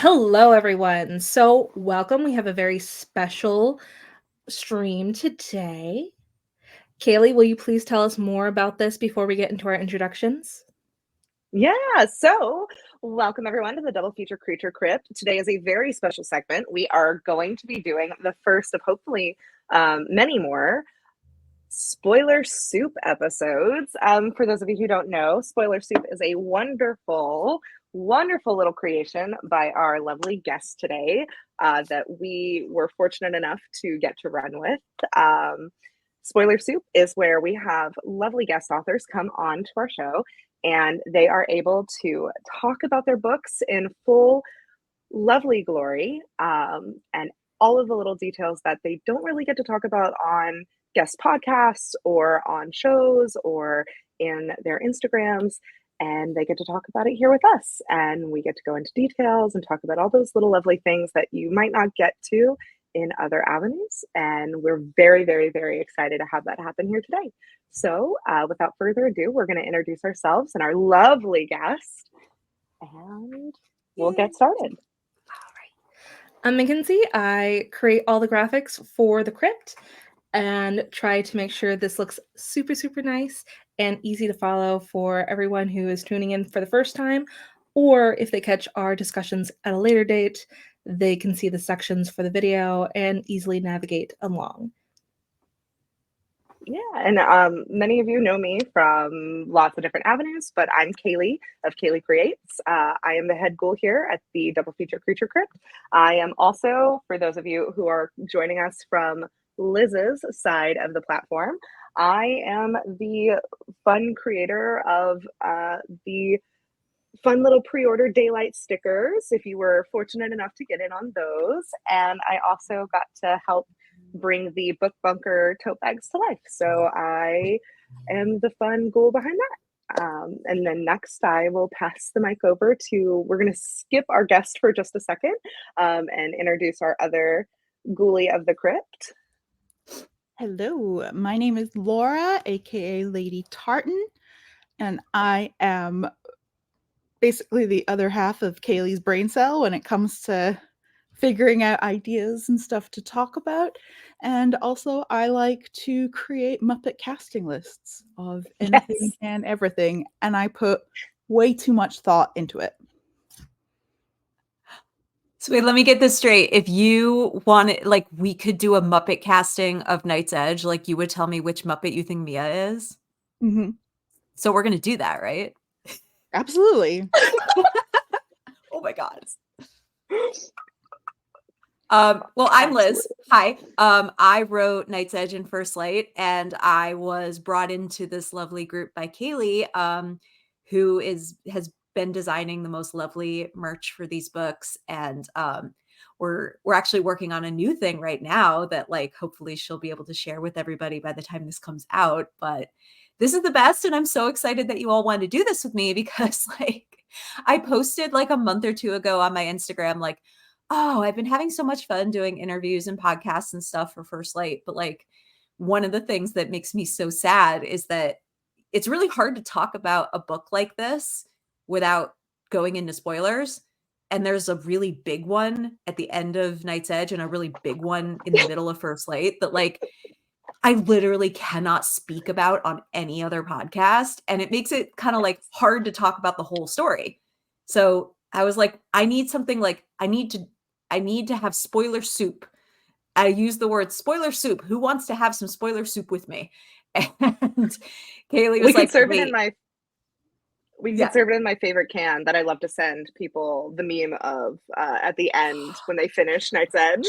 Hello, everyone. So, welcome. We have a very special stream today. Kaylee, will you please tell us more about this before we get into our introductions? Yeah, so welcome everyone to the Double Feature Creature Crypt. Today is a very special segment. We are going to be doing the first of hopefully many more Spoiler Soup episodes. For those of you who don't know, Spoiler Soup is a wonderful, wonderful little creation by our lovely guest today that we were fortunate enough to get to run with. Spoiler Soup is where we have lovely guest authors come on to our show and they are able to talk about their books in full, lovely glory and all of the little details that they don't really get to talk about on guest podcasts or on shows or in their Instagrams. And they get to talk about it here with us. And we get to go into details and talk about all those little lovely things that you might not get to in other avenues. And we're very, very, very excited to have that happen here today. So without further ado, we're going to introduce ourselves and our lovely guest. And we'll get started. I'm Mackenzie. I create all the graphics for the crypt and try to make sure this looks super, super nice and easy to follow for everyone who is tuning in for the first time, or if they catch our discussions at a later date, they can see the sections for the video and easily navigate along. Yeah, and many of you know me from lots of different avenues, but I'm Kaylee of Kaylee Creates. I am the head ghoul here at the Double Feature Creature Crypt. I am also, for those of you who are joining us from Liz's side of the platform, I am the fun creator of the fun little pre-order daylight stickers if you were fortunate enough to get in on those. And I also got to help bring the book bunker tote bags to life. So I am the fun ghoul behind that. And then next I will pass the mic over to, we're going to skip our guest for just a second and introduce our other ghoulie of the crypt. Hello, my name is Laura, aka LadyTartan, and I am basically the other half of Kaylee's brain cell when it comes to figuring out ideas and stuff to talk about. And also, I like to create Muppet casting lists of anything and everything, and I put way too much thought into it. So wait, let me get this straight. If you wanted, like, we could do a Muppet casting of Night's Edge, like you would tell me which Muppet you think Mia is. Mm-hmm. So we're going to do that, right? Absolutely. Oh my God. Well, I'm Liz. Hi. I wrote Night's Edge and First Light, and I was brought into this lovely group by Kaylee, who has been designing the most lovely merch for these books. And we're actually working on a new thing right now that, like, hopefully she'll be able to share with everybody by the time this comes out. But this is the best, and I'm so excited that you all want to do this with me because, like, I posted like a month or two ago on my Instagram, like, oh, I've been having so much fun doing interviews and podcasts and stuff for First Light. But like, one of the things that makes me so sad is that it's really hard to talk about a book like this without going into spoilers. And there's a really big one at the end of Night's Edge and a really big one in the middle of First Light that, like, I literally cannot speak about on any other podcast. And it makes it kind of like hard to talk about the whole story. So I was like, I need something, like, I need to have spoiler soup. I use the word spoiler soup. Who wants to have some spoiler soup with me? And Kaylee was like, serve it in my We could serve it in my favorite can that I love to send people, the meme of at the end when they finish Night's Edge.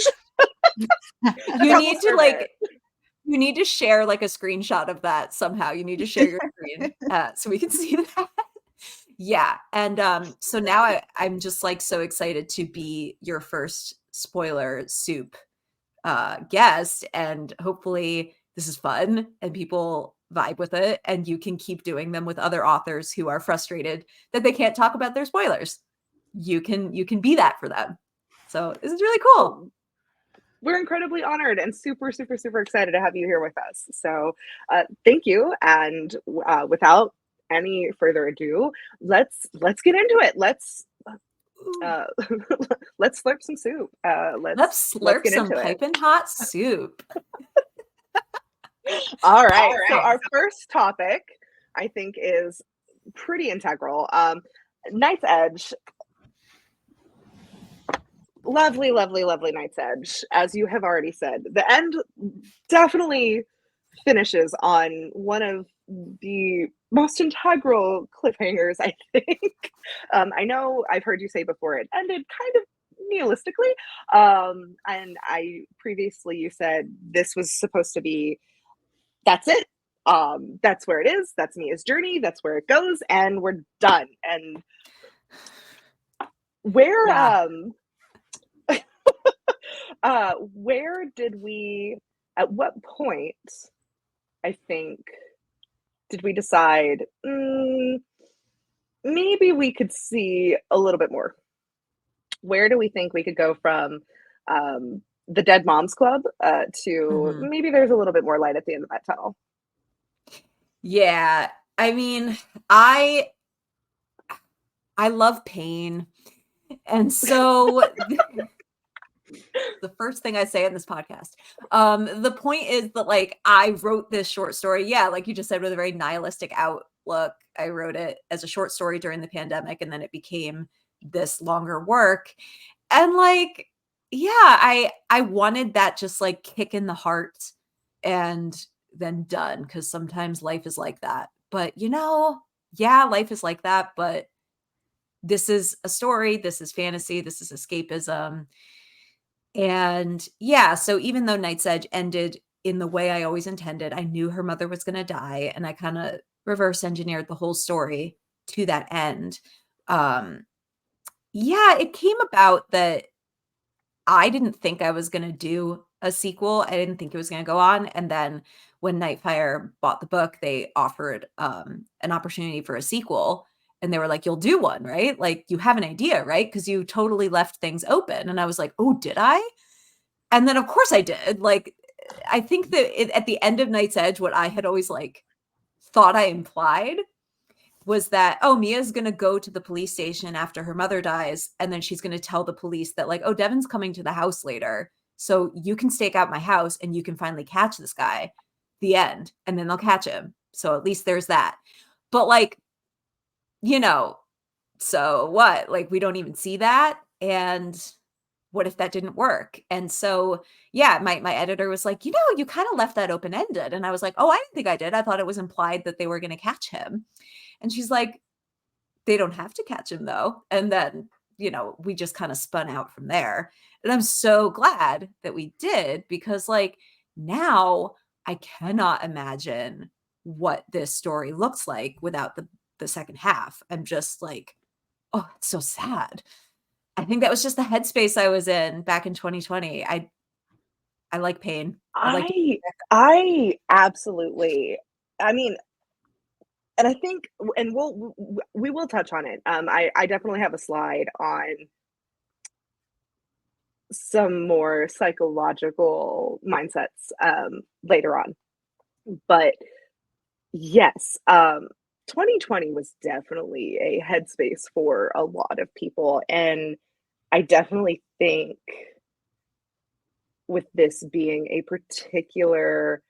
You need to, like, you need to share like a screenshot of that somehow. You need to share your screen so we can see that. Yeah. And so now I'm just like so excited to be your first spoiler soup guest. And hopefully this is fun and people vibe with it. And you can keep doing them with other authors who are frustrated that they can't talk about their spoilers. You can be that for them. So this is really cool. We're incredibly honored and super, super, super excited to have you here with us. So thank you. And without any further ado, let's get into it. Let's slurp some soup. Let's slurp get some into it. piping hot soup. All right. So our first topic, I think, is pretty integral. Night's Edge. Lovely, lovely, lovely Night's Edge. As you have already said, the end definitely finishes on one of the most integral cliffhangers, I think. I know I've heard you say before it ended kind of nihilistically. And previously you said this was supposed to be, that's it. That's where it is. That's Mia's journey. That's where it goes. And we're done. And where did we, at what point, I think, did we decide maybe we could see a little bit more? Where do we think we could go from the Dead Moms Club to maybe there's a little bit more light at the end of that tunnel? Yeah, I mean, I love pain. And so the first thing I say in this podcast, the point is that, like, I wrote this short story, like you just said, with a very nihilistic outlook. I wrote it as a short story during the pandemic, and then it became this longer work. And like, I wanted that just like kick in the heart and then done, because sometimes life is like that. But life is like that, but this is a story, this is fantasy, this is escapism. And so even though Night's Edge ended in the way I always intended, I knew her mother was going to die, and I kind of reverse engineered the whole story to that end. It came about that I didn't think I was going to do a sequel. I didn't think it was going to go on. And then when Nightfire bought the book, they offered an opportunity for a sequel. And they were like, you'll do one, right? Like, you have an idea, right? Because you totally left things open. And I was like, oh, did I? And then, of course, I did. Like, I think that at the end of Night's Edge, what I had always like thought I implied was that, oh, Mia's going to go to the police station after her mother dies. And then she's going to tell the police that, like, oh, Devon's coming to the house later. So you can stake out my house and you can finally catch this guy. The end. And then they'll catch him. So at least there's that. But like, so what? Like, we don't even see that. And what if that didn't work? And so, my editor was like, you kind of left that open-ended. And I was like, oh, I didn't think I did. I thought it was implied that they were going to catch him. And she's like, they don't have to catch him though. And then, we just kind of spun out from there. And I'm so glad that we did, because like, now I cannot imagine what this story looks like without the second half. I'm just like, oh, it's so sad. I think that was just the headspace I was in back in 2020. I like pain. I absolutely, I mean, and I think, and we will touch on it. I definitely have a slide on some more psychological mindsets later on. But yes, 2020 was definitely a headspace for a lot of people. And I definitely think with this being a particular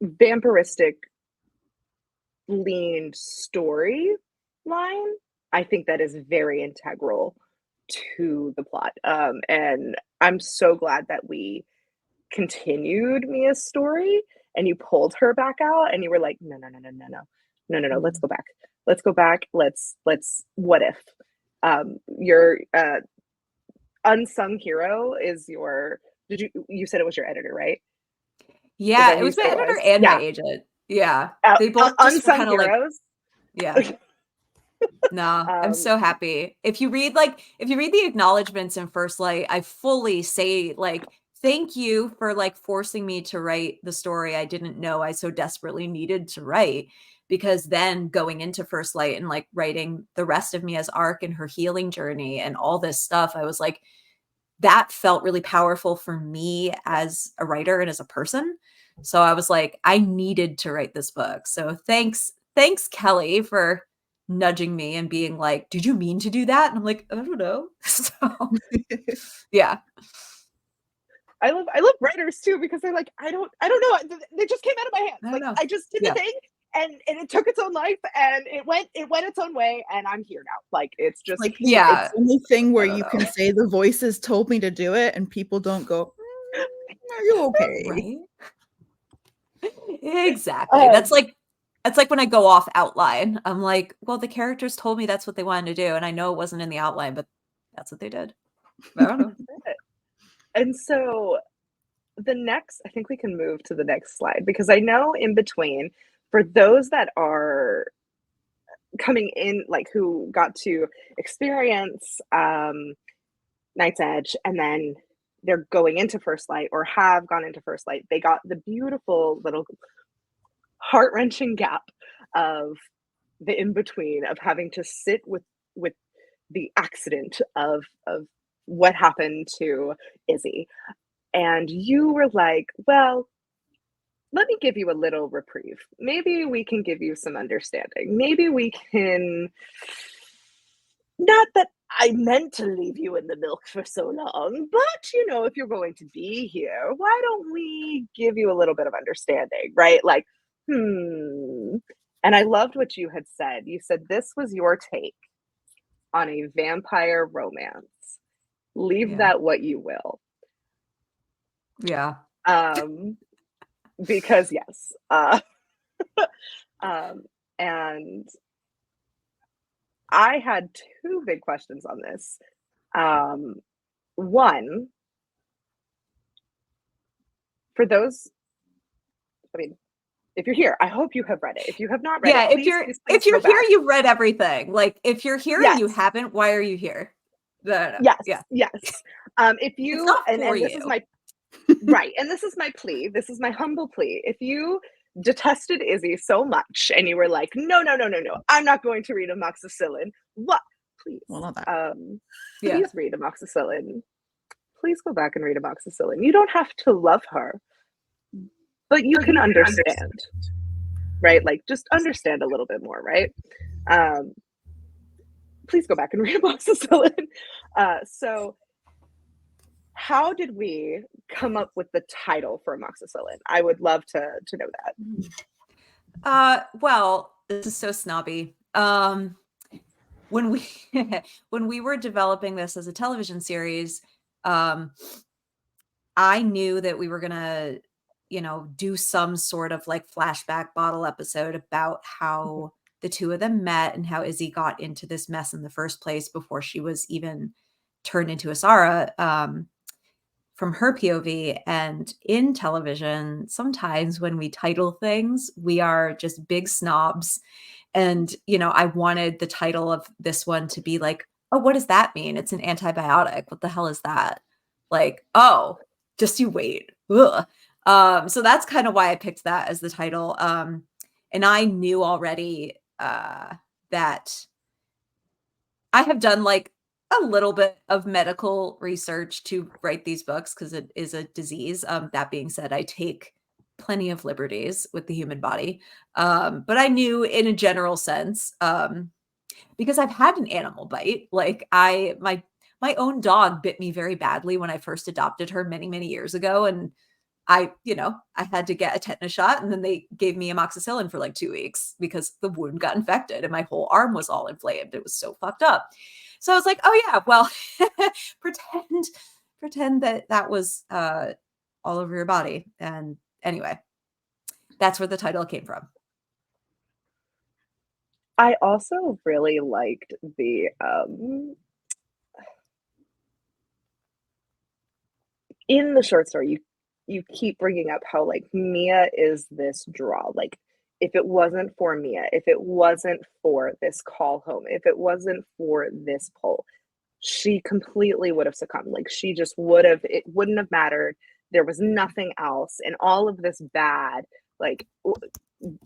vampiristic leaned storyline, I think that is very integral to the plot. And I'm so glad that we continued Mia's story and you pulled her back out and you were like, no, let's go back. Let's what if? Your unsung hero is you said it was your editor, right? Yeah, it was my editor and my agent. Yeah. They both just unsung heroes. I'm so happy. If you read the acknowledgments in First Light, I fully say like, thank you for like forcing me to write the story I didn't know I so desperately needed to write. Because then going into First Light and like writing the rest of Mia's arc and her healing journey and all this stuff, I was like, that felt really powerful for me as a writer and as a person. So I was like, I needed to write this book. So thanks Kelly for nudging me and being like, did you mean to do that? And I'm like, I don't know. So yeah. I love writers too, because they're like, I don't know. They just came out of my hands. I don't Like know. I just did the thing and it took its own life and it went its own way and I'm here now. Like it's just Like Yeah. it's the only thing where don't you know. can say the voices told me to do it and people don't go, are you okay? Right. Exactly. That's like when I go off outline. I'm like, well, the characters told me that's what they wanted to do, and I know it wasn't in the outline, but that's what they did. I don't know. And so I think we can move to the next slide, because I know in between, for those that are coming in, like who got to experience Night's Edge and then they're going into First Light or have gone into First Light, they got the beautiful little heart-wrenching gap of the in-between of having to sit with the accident of what happened to Izzy. And you were like, well, let me give you a little reprieve. Maybe we can give you some understanding. Maybe we can, not that I meant to leave you in the milk for so long, but if you're going to be here, why don't we give you a little bit of understanding, right? Like, And I loved what you had said. You said this was your take on a vampire romance. Leave that what you will. Yeah. Because yes. And I had two big questions on this. One, for those, I mean, if you're here, I hope you have read it. If you have not read it, if you're here, you've read everything. Like if you're here and you haven't, why are you here? Yes. If you, it's not and for this you. is my right, and this is my plea. This is my humble plea. If you detested Izzy so much and you were like, no, I'm not going to read Amoxicillin. What? Please, Well, not that. please read Amoxicillin. Please go back and read Amoxicillin. You don't have to love her, but you can understand, right? Like just understand a little bit more, right? Please go back and read Amoxicillin. So how did we come up with the title for Amoxicillin? I would love to know that. Well, this is so snobby. When we were developing this as a television series, I knew that we were gonna, do some sort of like flashback bottle episode about how the two of them met and how Izzy got into this mess in the first place before she was even turned into Asara. From her POV. And in television, sometimes when we title things, we are just big snobs. And, I wanted the title of this one to be like, oh, what does that mean? It's an antibiotic. What the hell is that? Like, oh, just you wait. Ugh. So that's kind of why I picked that as the title. And I knew already that I have done like a little bit of medical research to write these books because it is a disease. That being said, I take plenty of liberties with the human body. But I knew in a general sense, because I've had an animal bite. Like my own dog bit me very badly when I first adopted her many, many years ago. And I had to get a tetanus shot and then they gave me amoxicillin for like 2 weeks because the wound got infected and my whole arm was all inflamed. It was so fucked up. So I was like, oh yeah, well, pretend that was all over your body. And anyway, that's where the title came from. I also really liked the in the short story, you keep bringing up how like Mia is this draw. Like if it wasn't for Mia, if it wasn't for this call home, if it wasn't for this pull, she completely would have succumbed. Like she just would have, it wouldn't have mattered. There was nothing else. And all of this bad, like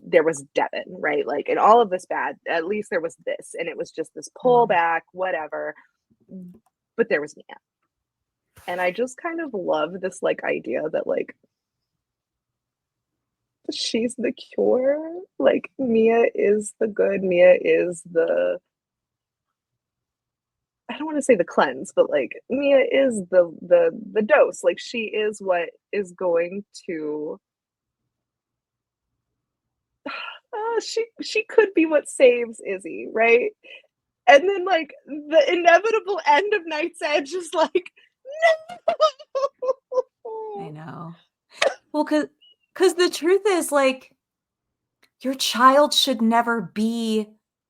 there was Devon, right? Like in all of this bad, at least there was this. And it was just this pullback, whatever. But there was Mia. And I just kind of love this like idea that like she's the cure. Like, Mia is the good. Mia is the, I don't want to say the cleanse, but like Mia is the dose. Like, she is what is going to she could be what saves Izzy, right? And then like the inevitable end of Night's Edge is like, no. I know. Well, because the truth is, like, your child should never be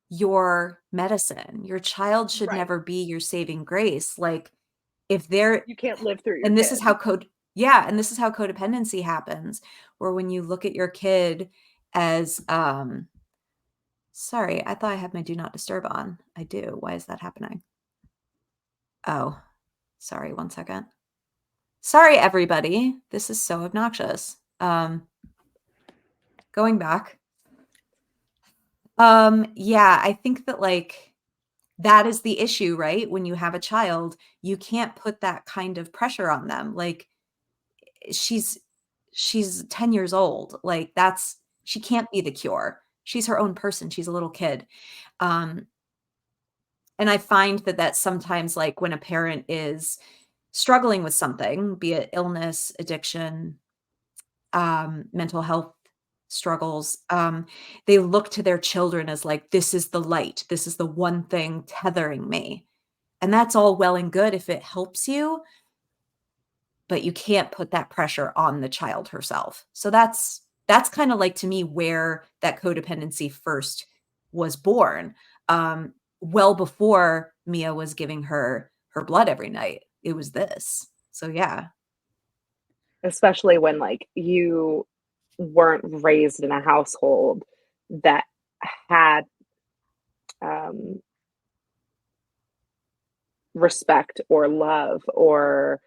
your medicine. Your child should Right. never be your saving grace. Like, if they're, You can't live through your and this kid. is how and this is how codependency happens, where when you look at your kid as, sorry, I thought I had my do not disturb on. I do. Why is that happening? Oh, sorry, 1 second. Sorry, everybody. This is so obnoxious. Going back. Yeah, I think that, like, that is the issue, right? When you have a child, you can't put that kind of pressure on them. Like, she's 10 years old. Like, she can't be the cure. She's her own person. She's a little kid. And I find that sometimes, like, when a parent is struggling with something, be it illness, addiction, mental health struggles, they look to their children as like, this is the light. This is the one thing tethering me. And that's all well and good if it helps you, but you can't put that pressure on the child herself. So that's kind of like, to me, where that codependency first was born. Well before Mia was giving her blood every night. It was this. So yeah. Especially when like you weren't raised in a household that had respect or love, or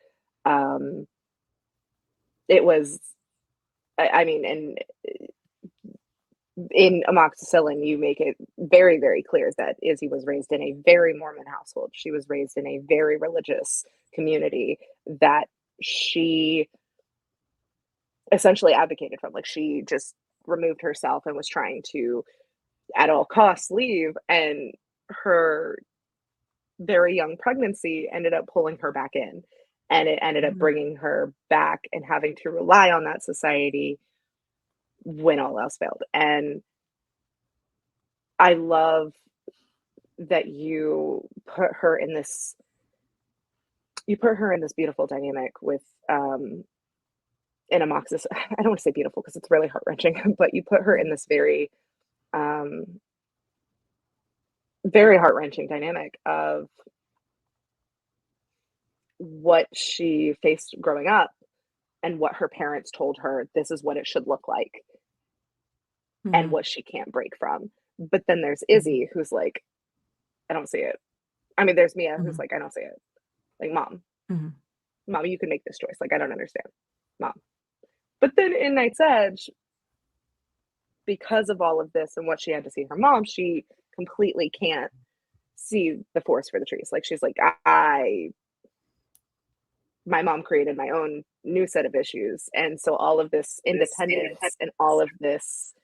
it was, I mean, and in Amoxicillin, you make it very, very clear that Izzy was raised in a very Mormon household. She was raised in a very religious community that she essentially advocated from. Like, she just removed herself and was trying to, at all costs, leave. And her very young pregnancy ended up pulling her back in. And it ended up bringing her back and having to rely on that society when all else failed. And I love that you put her in this beautiful dynamic with in Amoxicillin. I don't want to say beautiful because it's really heart-wrenching, but you put her in this very very heart-wrenching dynamic of what she faced growing up and what her parents told her this is what it should look like, and what she can't break from. But then there's Izzy, who's like, I don't see it. I mean, there's Mia, who's like, I don't see it. Like, Mom, you can make this choice. Like, I don't understand, Mom. But then in Night's Edge, because of all of this and what she had to see her mom, she completely can't see the forest for the trees. Like, she's like, my mom created my own new set of issues. And so all of this independence and all of this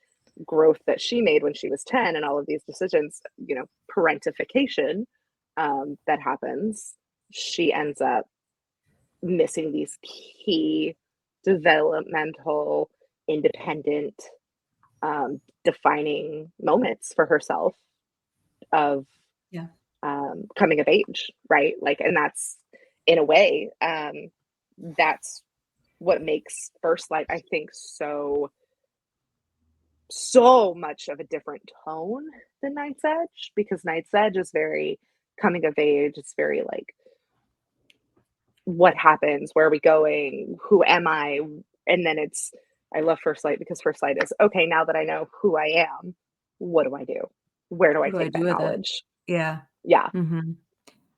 growth that she made when she was 10 and all of these decisions, you know, parentification that happens, she ends up missing these key developmental, independent, defining moments for herself of coming of age, right? Like, and that's, in a way, that's what makes First Light, I think, so much of a different tone than Night's Edge, because Night's Edge is very coming of age. It's very like, what happens? Where are we going? Who am I? And then it's, I love First Light because First Light is, okay, now that I know who I am, what do I do? Where do I take that knowledge? Yeah. Yeah.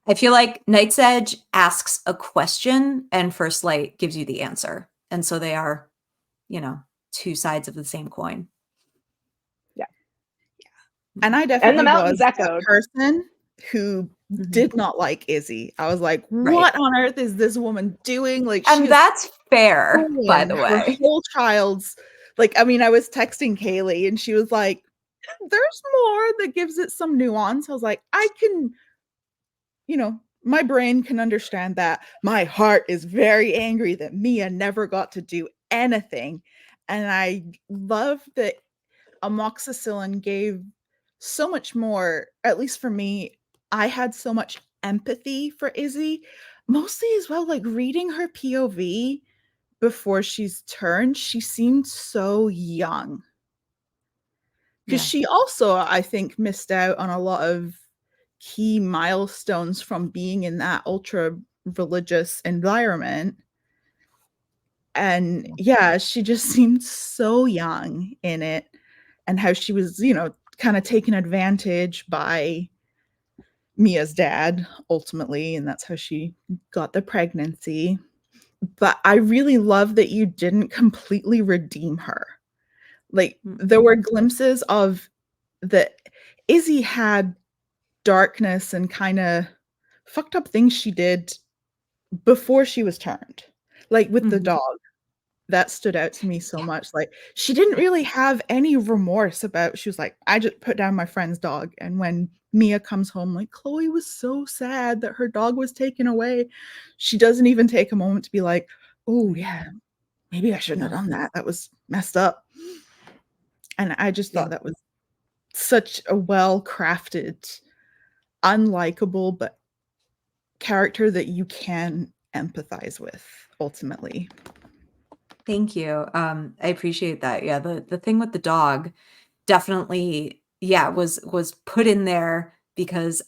I feel like Night's Edge asks a question and First Light gives you the answer. And so they are, you know, two sides of the same coin. Yeah. And I definitely was that person who did not like Izzy. I was like, what on earth is this woman doing? Like, and that's fair, by the way. Her whole child's Like, I mean, I was texting Kaylee and she was like, there's more that gives it some nuance. I was like, I can, my brain can understand that. My heart is very angry that Mia never got to do anything. And I love that Amoxicillin gave so much more, at least for me. I had so much empathy for Izzy, mostly as well, like reading her POV before she's turned, she seemed so young. Because she also, I think, missed out on a lot of key milestones from being in that ultra religious environment. And yeah, she just seemed so young in it, and how she was, kind of taken advantage by Mia's dad ultimately, and that's how she got the pregnancy. But I really love that you didn't completely redeem her. Like, there were glimpses of that Izzy had darkness and kind of fucked up things she did before she was turned. Like with the dog. That stood out to me so much. Like, she didn't really have any remorse about, she was like, I just put down my friend's dog. And when Mia comes home, like, Chloe was so sad that her dog was taken away. She doesn't even take a moment to be like, oh yeah, maybe I shouldn't have done that. That was messed up. And I just thought that was such a well-crafted, unlikable, but character that you can empathize with ultimately. Thank you. I appreciate that. Yeah, the thing with the dog definitely, was put in there because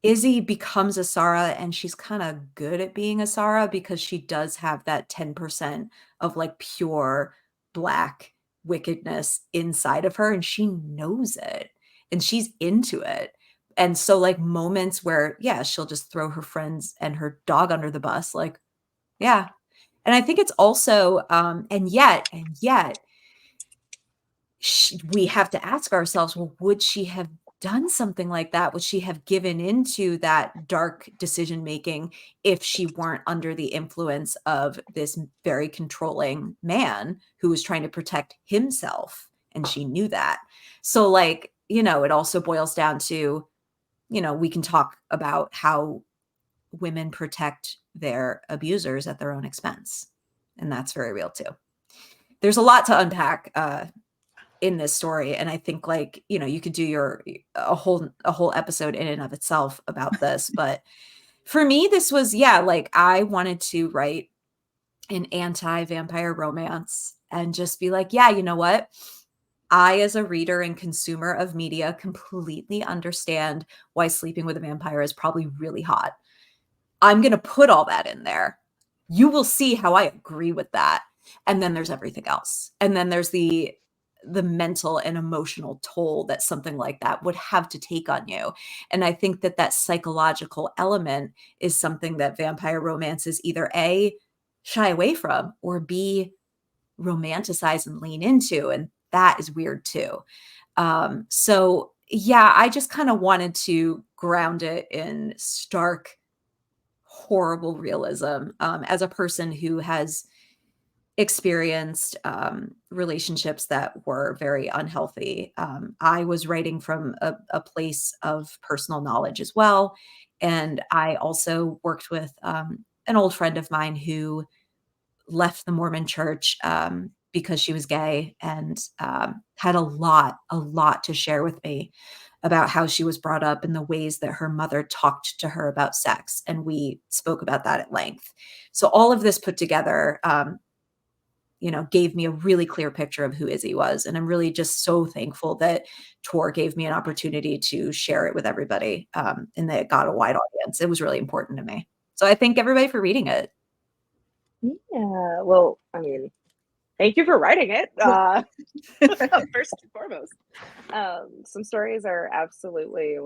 Izzy becomes a Sarah and she's kind of good at being a Sarah because she does have that 10% of like pure black wickedness inside of her and she knows it and she's into it. And so like moments where, yeah, she'll just throw her friends and her dog under the bus, like, yeah. And I think it's also, and yet, we have to ask ourselves, well, would she have done something like that? Would she have given into that dark decision making if she weren't under the influence of this very controlling man who was trying to protect himself? And she knew that. So like, it also boils down to, we can talk about how women protect their abusers at their own expense. And that's very real too. There's a lot to unpack in this story. And I think like, you could do a whole episode in and of itself about this. But for me, this was, like I wanted to write an anti-vampire romance and just be like, yeah, you know what? I, as a reader and consumer of media, completely understand why sleeping with a vampire is probably really hot. I'm going to put all that in there. You will see how I agree with that. And then there's everything else. And then there's the mental and emotional toll that something like that would have to take on you. And I think that psychological element is something that vampire romances either A, shy away from, or B, romanticize and lean into. And that is weird too. So yeah, I just kind of wanted to ground it in stark, horrible realism as a person who has experienced relationships that were very unhealthy. I was writing from a place of personal knowledge as well. And I also worked with an old friend of mine who left the Mormon church because she was gay and had a lot to share with me about how she was brought up and the ways that her mother talked to her about sex. And we spoke about that at length. So all of this put together, gave me a really clear picture of who Izzy was. And I'm really just so thankful that Tor gave me an opportunity to share it with everybody and that it got a wide audience. It was really important to me. So I thank everybody for reading it. Yeah, well, I mean, thank you for writing it. First and foremost, some stories are absolutely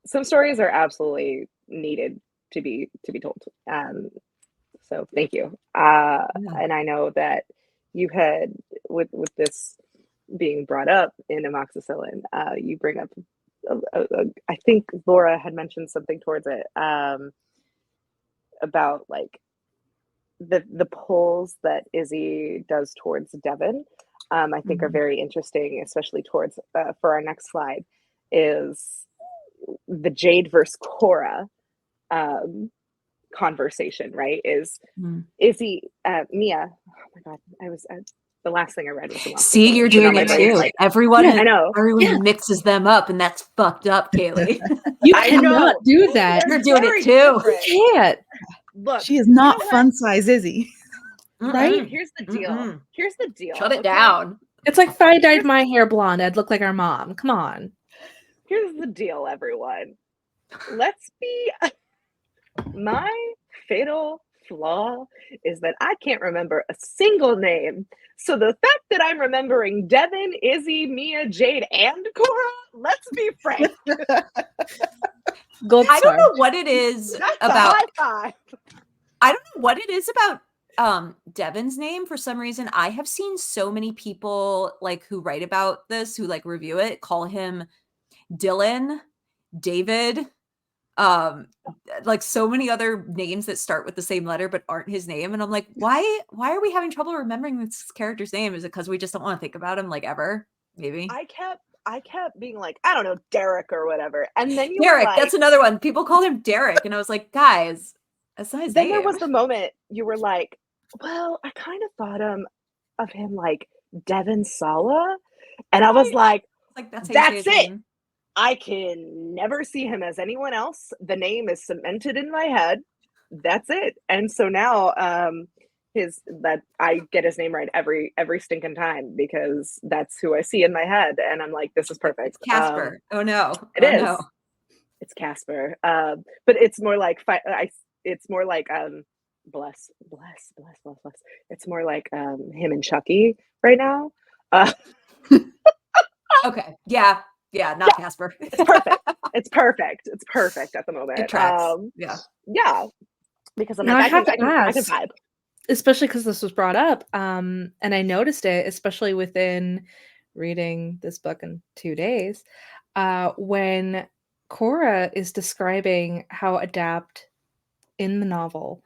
some stories are absolutely needed to be told. So thank you. And I know that you had with this being brought up in Amoxicillin, you bring up. I think Laura had mentioned something towards it about like the polls that Izzy does towards Devon, I think are very interesting, especially towards for our next slide, is the Jade versus Cora conversation, right? Is Izzy Mia? Oh my god, I was the last thing I read was Amoxicillin. See, you're doing it too. Like, everyone, I know. Everyone mixes them up, and that's fucked up, Kaylee. You I cannot know. do that. They're You're doing very it too. different. You can't. Look, She is not you know what? fun size Izzy. Right? Here's the deal. Here's the deal. Shut it okay? down. It's like if I dyed my hair blonde, I'd look like our mom. Come on. Here's the deal, everyone. Let's be. My fatal flaw is that I can't remember a single name. So the fact that I'm remembering Devon, Izzy, Mia, Jade, and Cora, let's be frank. Gold I don't star. know what it is That's about. a high five. I don't know what it is about Devon's name. For some reason, I have seen so many people like who write about this, who like review it, call him Dylan, David, like so many other names that start with the same letter but aren't his name. And I'm like, why are we having trouble remembering this character's name? Is it because we just don't want to think about him like ever? Maybe. I kept being like, I don't know, Derek or whatever. And then you Derek, were like, that's another one. People call him Derek. And I was like, guys, that's not his then name. there was the moment you were like, well, I kind of thought of him like Devon Sala. And I was like, like, that's how you say his it. name. I can never see him as anyone else. The name is cemented in my head. That's it. And so now that I get his name right every stinking time because that's who I see in my head. And I'm like, this is perfect. It's Casper. Oh no. It is. No. It's Casper. But it's more like it's more like bless. It's more like him and Chucky right now. Okay. Yeah. Yeah, not Casper. It's perfect. It's perfect. It's perfect at the moment. It tracks. Yeah. Because I'm Now like, I I can ask, vibe. especially because this was brought up, and I noticed it, especially within reading this book in 2 days, when Cora is describing how Adapt in the novel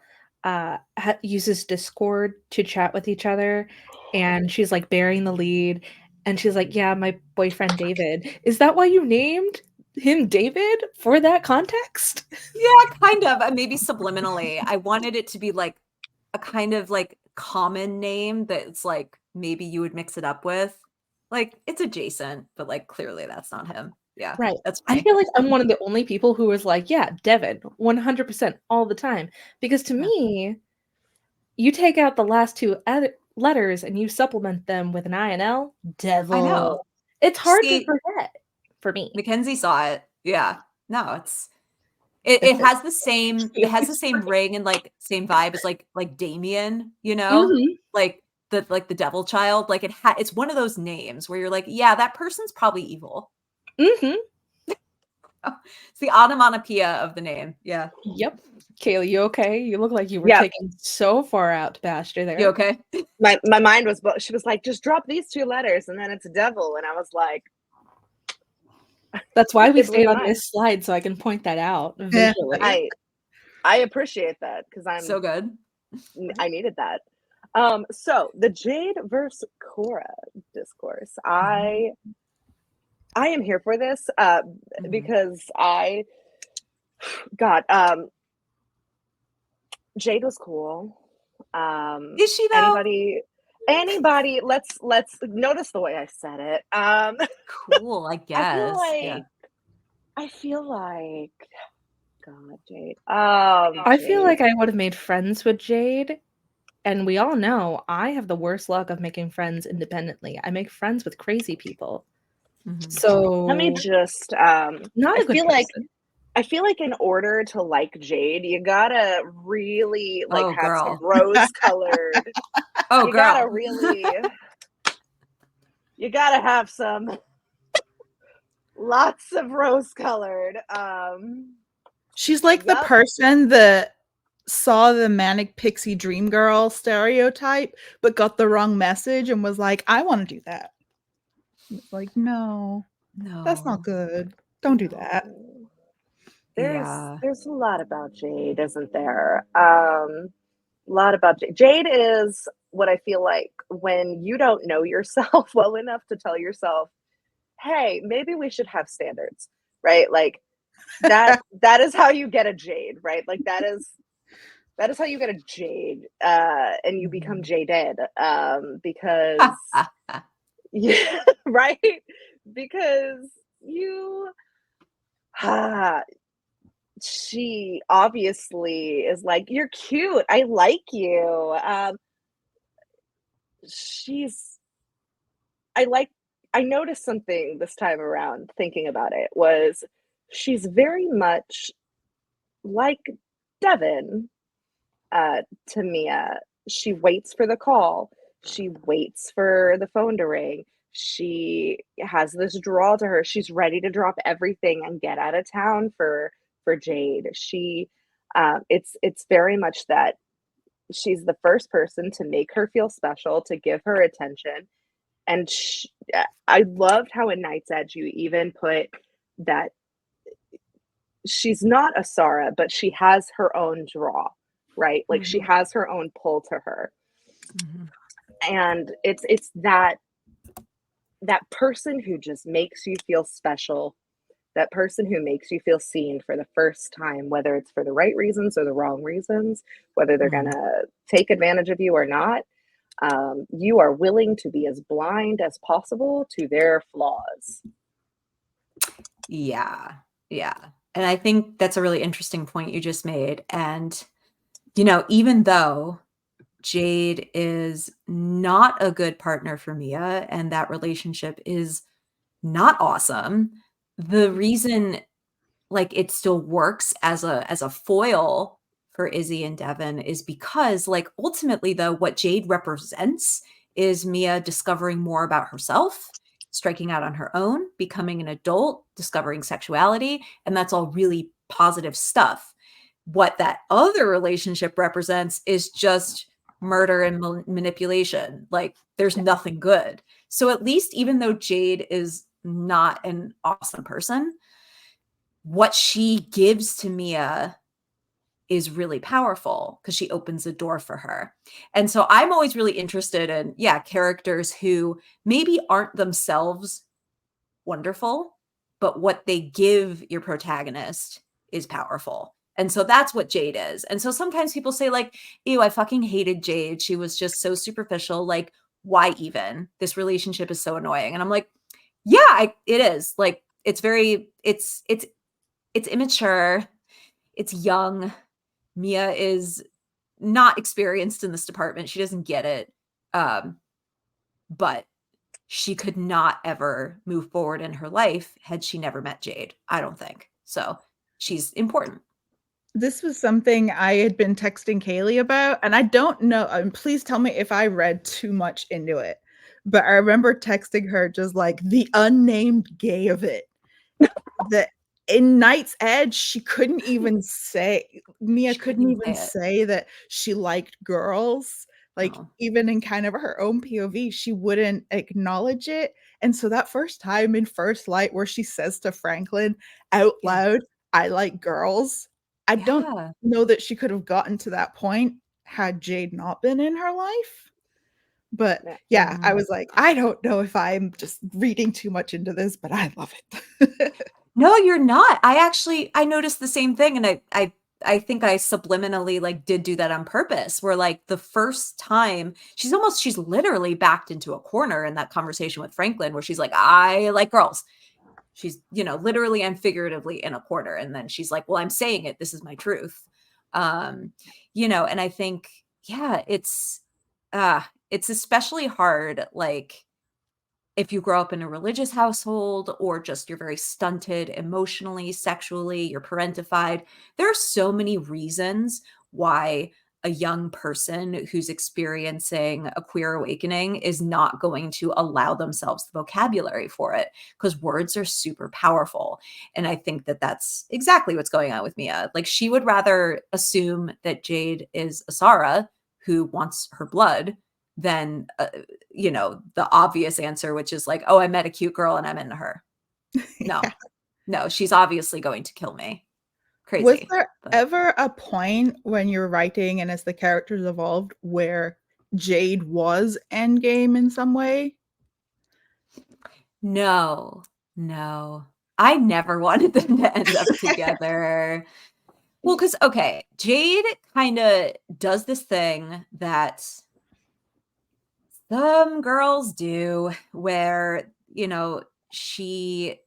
uses Discord to chat with each other, and she's like bearing the lead, and she's like, yeah, my boyfriend David. Is that why you named him David for that context? Yeah, kind of. Maybe subliminally. I wanted it to be like a kind of like common name that's like maybe you would mix it up with. Like it's adjacent, but like clearly that's not him. Yeah. Right. That's I funny. feel like I'm one of the only people who was like, yeah, Devon, 100% all the time. Because to me, you take out the last two letters and you supplement them with an I and L, devil. I know. It's hard See, to forget for me. Mackenzie saw it. Yeah. No, it has the same ring and like same vibe as like Damien, you know? Mhm. Like the devil child. Like it's one of those names where you're like, yeah, that person's probably evil. Mhm. It's the onomatopoeia of the name. Yeah. Yep. Kayla, you okay? You look like you were Yep. taken so far out to pasture there. You okay? My mind was, she was like, just drop these 2 letters and then it's devil. And I was like, that's why we it stayed blew on my this slide so I can point that out Yeah. visually. I appreciate that because So good. I needed that. So the Jade versus Cora discourse. I am here for this because Jade was cool. Is she though? Anybody, let's notice the way I said it. Cool, I guess. I feel like God, Jade. I feel like I would have made friends with Jade. And we all know I have the worst luck of making friends independently. I make friends with crazy people. So let me just not a good person. I feel like in order to like Jade, you gotta really like have girl. some rose-colored. You gotta really. You gotta have some. Lots of rose-colored. She's like the person that saw the manic pixie dream girl stereotype, but got the wrong message and was like, I want to do that. It's like, no, that's not good. Don't do that. There's a lot about Jade, isn't there? lot about Jade. Jade is what I feel like when you don't know yourself well enough to tell yourself, hey, maybe we should have standards, right? Like that is how you get a Jade, right? Like that is how you get a Jade, and you become jaded, because yeah, right? Because you, she obviously is like, you're cute. I like you. She's, I like, I noticed something this time around thinking about it was she's very much like Devon, to Mia. She waits for the call. She waits for the phone to ring. She has this draw to her. She's ready to drop everything and get out of town for Jade. It's very much that she's the first person to make her feel special, to give her attention. And I loved how in Night's Edge you even put that she's not a Sarah, but she has her own draw, right? Like she has her own pull to her. And it's that person who just makes you feel special, that person who makes you feel seen for the first time, whether it's for the right reasons or the wrong reasons, whether they're gonna take advantage of you or not. You are willing to be as blind as possible to their flaws. Yeah. And I think that's a really interesting point you just made. And, you know, even though Jade is not a good partner for Mia and that relationship is not awesome, the reason like it still works as a foil for Izzy and Devon is because like ultimately though what Jade represents is Mia discovering more about herself, striking out on her own, becoming an adult, discovering sexuality, and that's all really positive stuff. What that other relationship represents is just murder and manipulation. Like there's nothing good. So at least even though Jade is not an awesome person, what she gives to Mia is really powerful because she opens a door for her. And so I'm always really interested in, characters who maybe aren't themselves wonderful, but what they give your protagonist is powerful. And so that's what Jade is. And so sometimes people say like, ew, I fucking hated Jade. She was just so superficial. Like, why even? This relationship is so annoying. And I'm like, yeah, it is. Like, it's immature. It's young. Mia is not experienced in this department. She doesn't get it. But she could not ever move forward in her life had she never met Jade. I don't think. So she's important. This was something I had been texting Kaylee about, and I don't know, please tell me if I read too much into it, but I remember texting her just like the unnamed gay of it. That in Night's Edge, she couldn't even say, Mia couldn't even say that she liked girls. Like, even in kind of her own POV, she wouldn't acknowledge it. And so that first time in First Light where she says to Franklin out loud, I like girls, I don't know that she could have gotten to that point had Jade not been in her life. But yeah, I was like, I don't know if I'm just reading too much into this, but I love it. No, you're not. I noticed the same thing. And I think I subliminally like did do that on purpose, where like the first time she's literally backed into a corner in that conversation with Franklin where she's like, I like girls. She's, literally and figuratively in a corner. And then she's like, well, I'm saying it. This is my truth. And I think, it's especially hard. Like, if you grow up in a religious household or just you're very stunted emotionally, sexually, you're parentified, there are so many reasons why a young person who's experiencing a queer awakening is not going to allow themselves the vocabulary for it, because words are super powerful. And I think that that's exactly what's going on with Mia. Like, she would rather assume that Jade is a Sarah who wants her blood than the obvious answer, which is like, oh, I met a cute girl and I'm into her. No, she's obviously going to kill me crazy. Was there but- ever a point when you're writing and as the characters evolved where Jade was endgame in some way? No. I never wanted them to end up together. Well, because, okay, Jade kind of does this thing that some girls do where, she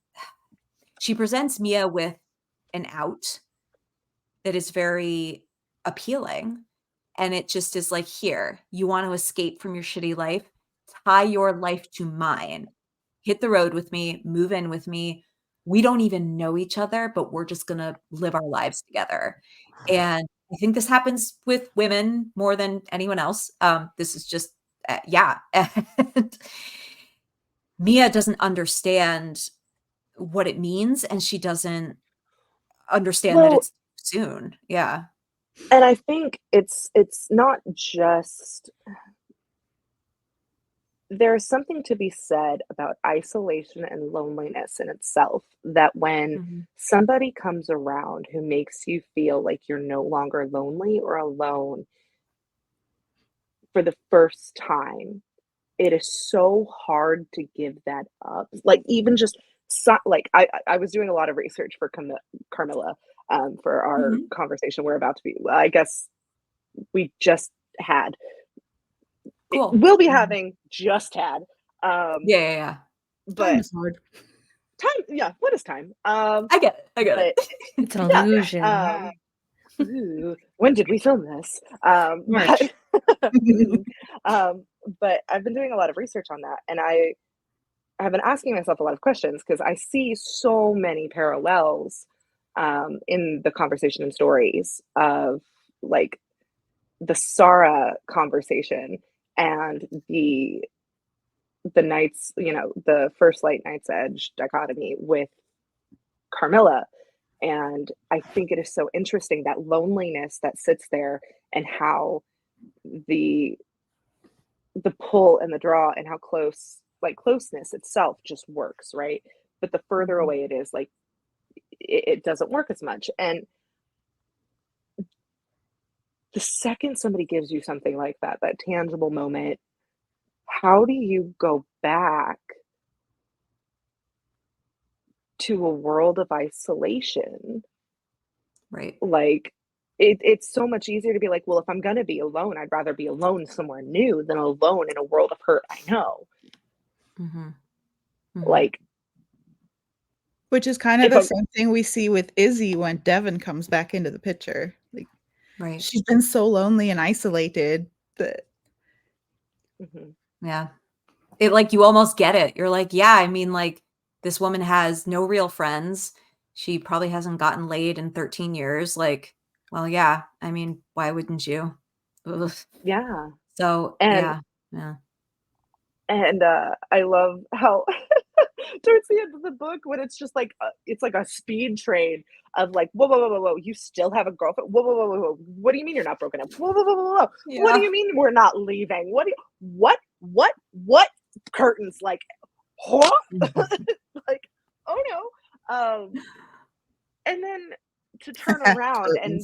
presents Mia with an out that is very appealing. And it just is like, here, you want to escape from your shitty life? Tie your life to mine. Hit the road with me, move in with me. We don't even know each other, but we're just going to live our lives together. And I think this happens with women more than anyone else. This is just, yeah. And Mia doesn't understand what it means, and she doesn't understand that Well, it's soon. Yeah. and I think it's not just, there's something to be said about isolation and loneliness in itself, that when Mhm. somebody comes around who makes you feel like you're no longer lonely or alone for the first time, it is so hard to give that up. Like, even just like, I was doing a lot of research for Carmilla, for our Mhm. conversation we're about to be, well, I guess we just had, Cool. we'll be Mhm. having just had, Yeah. Time but is hard. time, yeah, what is time? I get it. But It's an yeah, illusion. ooh, when did we film this? March. But I've been doing a lot of research on that, and I have been asking myself a lot of questions because I see so many parallels, in the conversation and stories of, like, the Sarah conversation and the Knights, the First Light Knight's Edge dichotomy with Carmilla. And I think it is so interesting, that loneliness that sits there, and how the pull and the draw, and how closeness itself just works, right? But the further Mhm. away it is, like, it doesn't work as much. And the second somebody gives you something like that, that tangible moment, how do you go back to a world of isolation? Right. Like, it's so much easier to be like, well, if I'm gonna be alone, I'd rather be alone somewhere new than alone in a world of hurt I know. Mhm. Like, Which is kind of if the I'm same thing we see with Izzy when Devon comes back into the picture. Like, Right. she's been so lonely and isolated that Mhm. Yeah. It, like, you almost get it. You're like, yeah, I mean, like, this woman has no real friends. She probably hasn't gotten laid in 13 years. Like, well, yeah. I mean, why wouldn't you? Ugh. Yeah, So, and yeah. Yeah. I love how towards the end of the book, when it's just like, it's like a speed train of, like, whoa, whoa, whoa, whoa, whoa, you still have a girlfriend? Whoa, whoa, whoa, whoa, whoa. What do you mean you're not broken up? Whoa, whoa, whoa, whoa, whoa. What do Yeah. you mean we're not leaving? What curtains? Like, huh? Mhm. Like, oh no. And then to turn around and,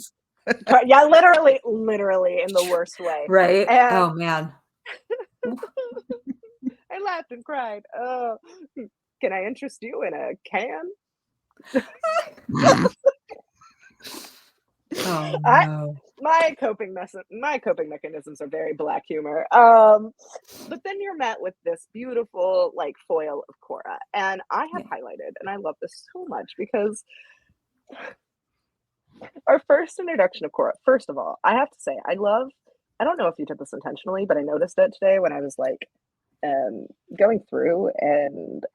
curtains. yeah, literally in the worst way. Right. And Oh, man. I laughed and cried. Oh, can I interest you in a can? Oh, I no. my coping mechanisms are very black humor. But then you're met with this beautiful, like, foil of Cora, and I have Yeah. highlighted, and I love this so much because our first introduction of Cora. First of all, I have to say, I don't know if you did this intentionally, but I noticed it today when I was, like, going through and,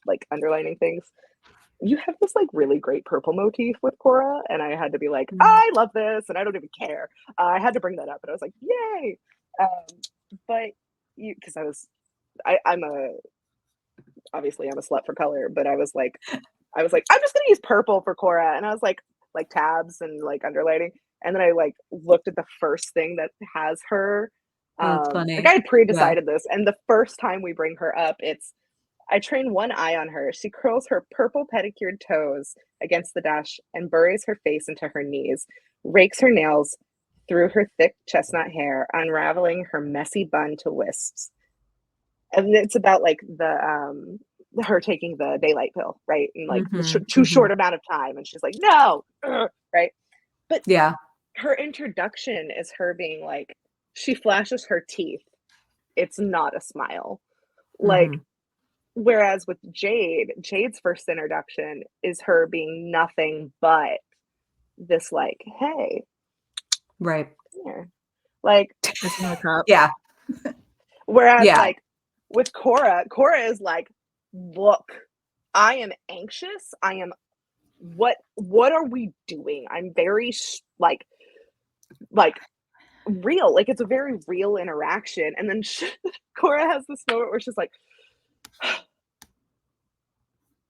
like, underlining things. You have this, like, really great purple motif with Cora, and I had to be like, Mhm. I love this, and I don't even care. I had to bring that up, and I was like, yay! But because I'm obviously I'm a slut for color, but I was like, I'm just gonna use purple for Cora, and I was like tabs and, like, underlining, and then I, like, looked at the first thing that has her. That's Like, funny. I had Yeah. pre-decided this, and the first time we bring her up, it's I train one eye on her. She curls her purple pedicured toes against the dash and buries her face into her knees, rakes her nails through her thick chestnut hair, unraveling her messy bun to wisps. And it's about like the her taking the daylight pill, right? And like too short amount of time. And she's like, no, right? But Yeah. her introduction is her being like, she flashes her teeth. It's not a smile. Like, whereas with Jade's first introduction is her being nothing but this, like, hey, right here. Like, yeah. Whereas, Yeah. like, with Cora is like, look, I am anxious. I am, what are we doing? I'm very, like, real. Like, it's a very real interaction. And then Cora has this moment where she's like,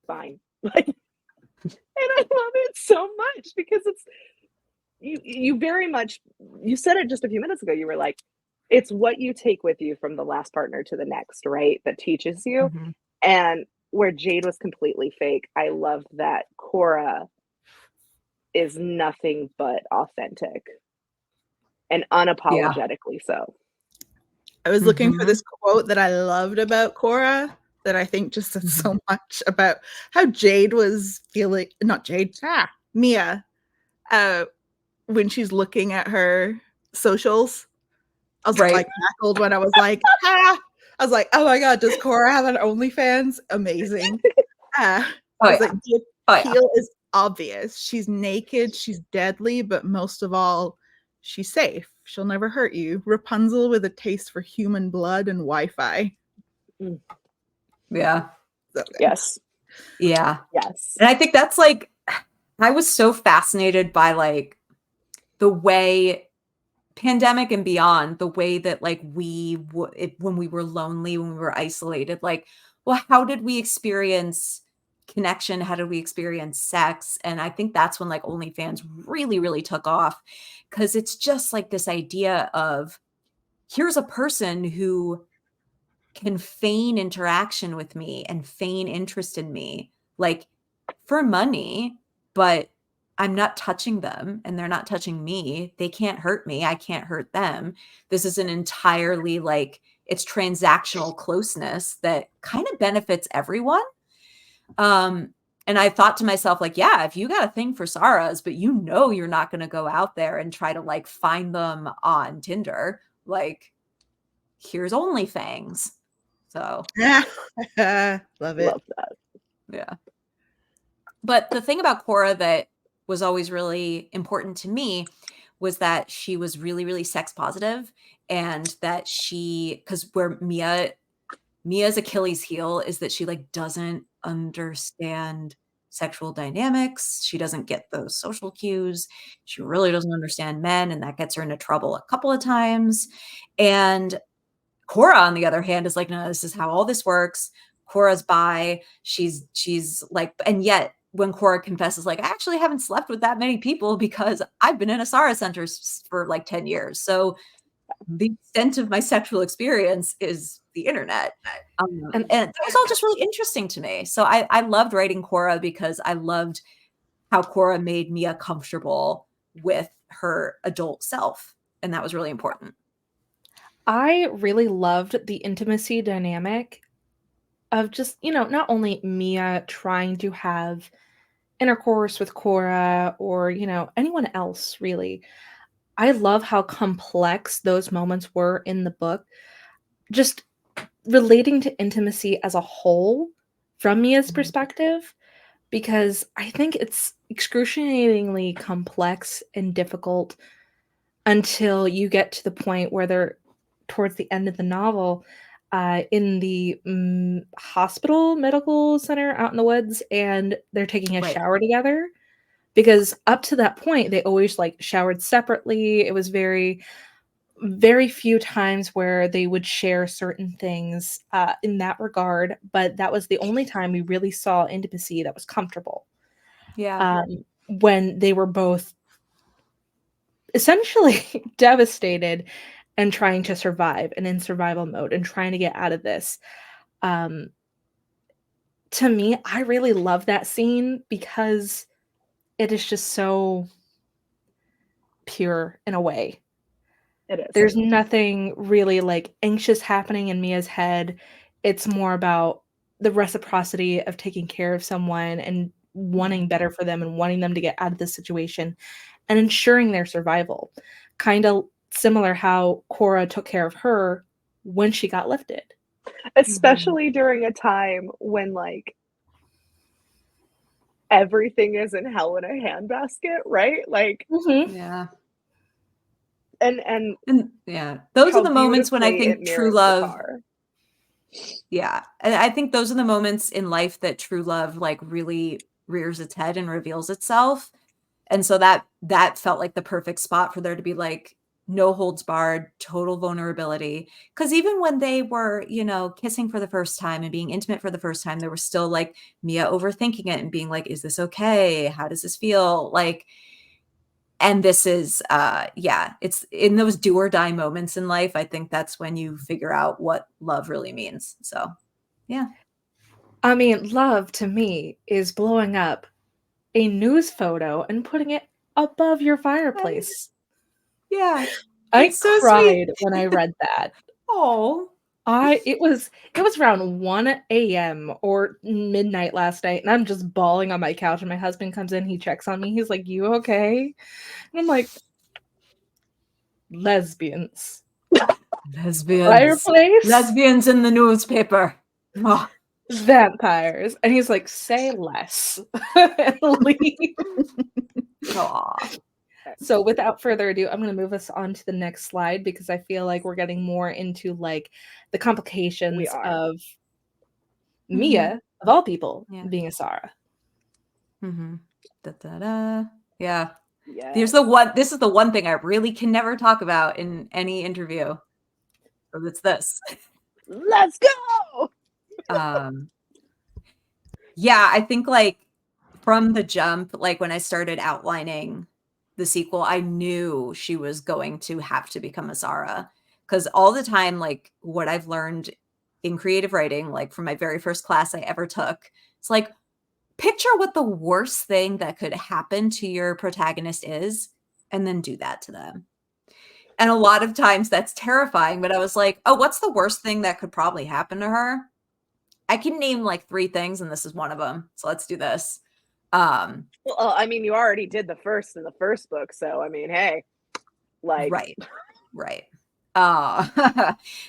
fine. Like, and I love it so much because it's, you very much, you said it just a few minutes ago. You were like, it's what you take with you from the last partner to the next, right? That teaches you. And where Jade was completely fake, I love that Cora is nothing but authentic and unapologetically so. I was looking for this quote that I loved about Cora that I think just said so much about how Jade was feeling, not Jade, Mia, when she's looking at her socials. I was like cackled when I was like, I was like, oh my God, does Cora have an OnlyFans? Amazing. I was like, the appeal is obvious. She's naked, she's deadly, but most of all, she's safe. She'll never hurt you. Rapunzel with a taste for human blood and Wi-Fi. Yeah. Yes. Yeah. Yes. And I think that's like, I was so fascinated by like the way, pandemic and beyond, the way that like when we were lonely, when we were isolated, like, well, how did we experience connection? How did we experience sex? And I think that's when like OnlyFans really, really took off, because it's just like this idea of, here's a person who can feign interaction with me and feign interest in me, like for money, but I'm not touching them and they're not touching me. They can't hurt me. I can't hurt them. This is an entirely like, it's transactional closeness that kind of benefits everyone. And I thought to myself, like, yeah, if you got a thing for Sarahs, but you know you're not going to go out there and try to like find them on Tinder, like, here's OnlyFans. So love it. Love that. Yeah. But the thing about Cora that was always really important to me was that she was really, really sex positive, and that because where Mia's Achilles heel is that she like doesn't understand sexual dynamics. She doesn't get those social cues. She really doesn't understand men, and that gets her into trouble a couple of times. And Cora, on the other hand, is like, no, this is how all this works. Cora's bi. She's like, and yet when Cora confesses, like, I actually haven't slept with that many people because I've been in Asara centers for like 10 years. So the extent of my sexual experience is the internet. And that was all just really interesting to me. So I loved writing Cora because I loved how Cora made Mia comfortable with her adult self. And that was really important. I really loved the intimacy dynamic of just, not only Mia trying to have intercourse with Cora or, anyone else really. I love how complex those moments were in the book. Just relating to intimacy as a whole from Mia's perspective, because I think it's excruciatingly complex and difficult until you get to the point where they're towards the end of the novel in the hospital medical center out in the woods, and they're taking a shower together, because up to that point they always like showered separately. It was very, very few times where they would share certain things in that regard, but that was the only time we really saw intimacy that was comfortable. When they were both essentially devastated and trying to survive and in survival mode and trying to get out of this. to me, I really love that scene because it is just so pure in a way. It is. There's nothing really like anxious happening in Mia's head. It's more about the reciprocity of taking care of someone and wanting better for them and wanting them to get out of this situation and ensuring their survival. Kind of similar how Cora took care of her when she got lifted. Especially during a time when like everything is in hell in a handbasket, right? Like Yeah. and yeah, those how are the moments when I beautifully think it true mirrors love. Qatar. Yeah, and I think those are the moments in life that true love like really rears its head and reveals itself. And so that felt like the perfect spot for there to be like no holds barred, total vulnerability. Because even when they were, you know, kissing for the first time and being intimate for the first time, there was still like Mia overthinking it and being like, is this okay? How does this feel? Like, and this is yeah, it's in those do or die moments in life. I think that's when you figure out what love really means. So yeah. I mean, love to me is blowing up a news photo and putting it above your fireplace. Yeah. I It's so cried sweet. when I read that. Oh. It was around 1 a.m. or midnight last night, and I'm just bawling on my couch, and my husband comes in, he checks on me, he's like, "You okay?" And I'm like, lesbians. Fireplace? Lesbians in the newspaper. Oh. Vampires. And he's like, "Say less." And leave. Aw. So without further ado, I'm going to move us on to the next slide because I feel like we're getting more into like the complications of Mia, of all people, being a Sarah. Da-da-da. Yeah. Yes. This is the one thing I really can never talk about in any interview. So it's this. Let's go. Yeah, I think like from the jump, like when I started outlining the sequel, I knew she was going to have to become a Zara. Because all the time, like what I've learned in creative writing, like from my very first class I ever took, it's like picture what the worst thing that could happen to your protagonist is, and then do that to them. And a lot of times that's terrifying, but I was like, oh, what's the worst thing that could probably happen to her? I can name like 3 things, and this is one of them. So let's do this. Well, I mean, you already did the first in the first book, so I mean, hey, like, right.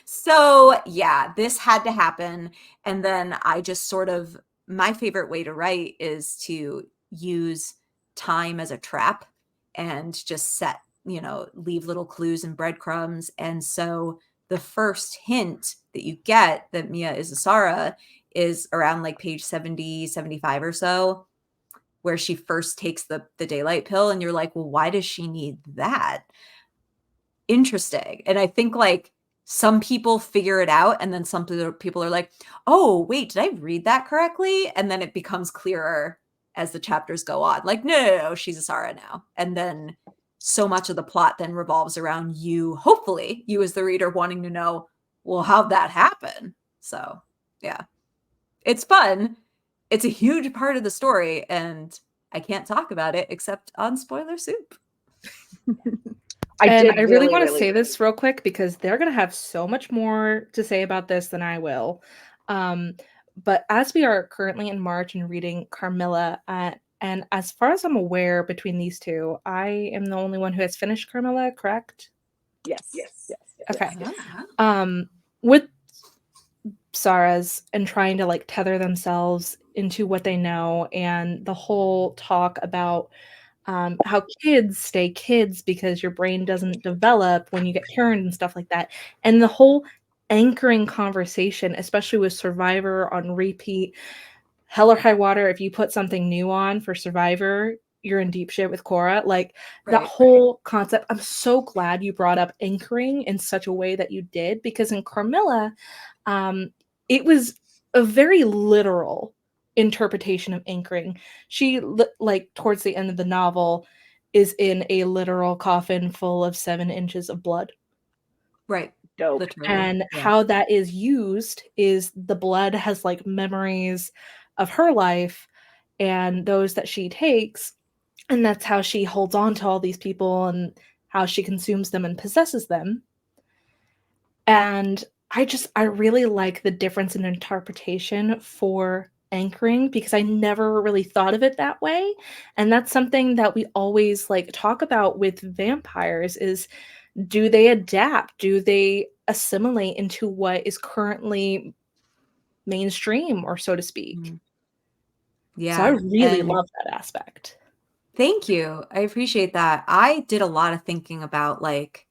So yeah, this had to happen. And then I just sort of, my favorite way to write is to use time as a trap and just set, you know, leave little clues and breadcrumbs. And so the first hint that you get that Mia is a Sara is around like page 70, 75 or so, where she first takes the daylight pill. And you're like, well, why does she need that? Interesting. And I think like some people figure it out, and then some people are like, oh, wait, did I read that correctly? And then it becomes clearer as the chapters go on. Like, no, she's a Sara now. And then so much of the plot then revolves around you, hopefully, you as the reader wanting to know, well, how'd that happen? So, yeah. It's fun. It's a huge part of the story, and I can't talk about it except on Spoiler Soup. I really want to say this real quick because they're going to have so much more to say about this than I will. But as we are currently in March and reading Carmilla, and as far as I'm aware, between these two, I am the only one who has finished Carmilla, correct? Yes. Okay. With Sarah's and trying to like tether themselves into what they know, and the whole talk about how kids stay kids because your brain doesn't develop when you get turned and stuff like that. And the whole anchoring conversation, especially with Survivor on repeat, hell or high water, if you put something new on for Survivor, you're in deep shit with Cora. Like that whole concept, I'm so glad you brought up anchoring in such a way that you did, because in Carmilla, it was a very literal interpretation of anchoring. She, like towards the end of the novel, is in a literal coffin full of 7 inches of blood. Right. Dope. And how that is used is the blood has like memories of her life and those that she takes, and that's how she holds on to all these people and how she consumes them and possesses them. And I really like the difference in interpretation for anchoring, because I never really thought of it that way. And that's something that we always like talk about with vampires is, do they adapt? Do they assimilate into what is currently mainstream, or so to speak? Yeah. So I really and love that aspect. Thank you. I appreciate that. I did a lot of thinking about like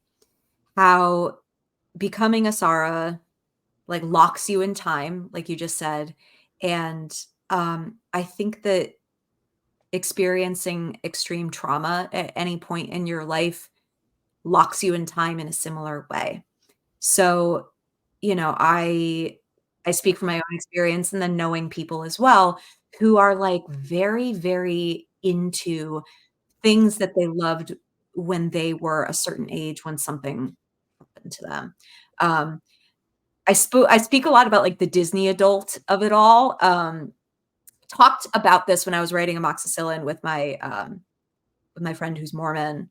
how becoming a Sarah like locks you in time, like you just said. And I think that experiencing extreme trauma at any point in your life locks you in time in a similar way. So, I speak from my own experience, and then knowing people as well who are like very, very into things that they loved when they were a certain age, when something happened to them. Um, I speak a lot about like the Disney adult of it all. Talked about this when I was writing Amoxicillin with my friend who's Mormon,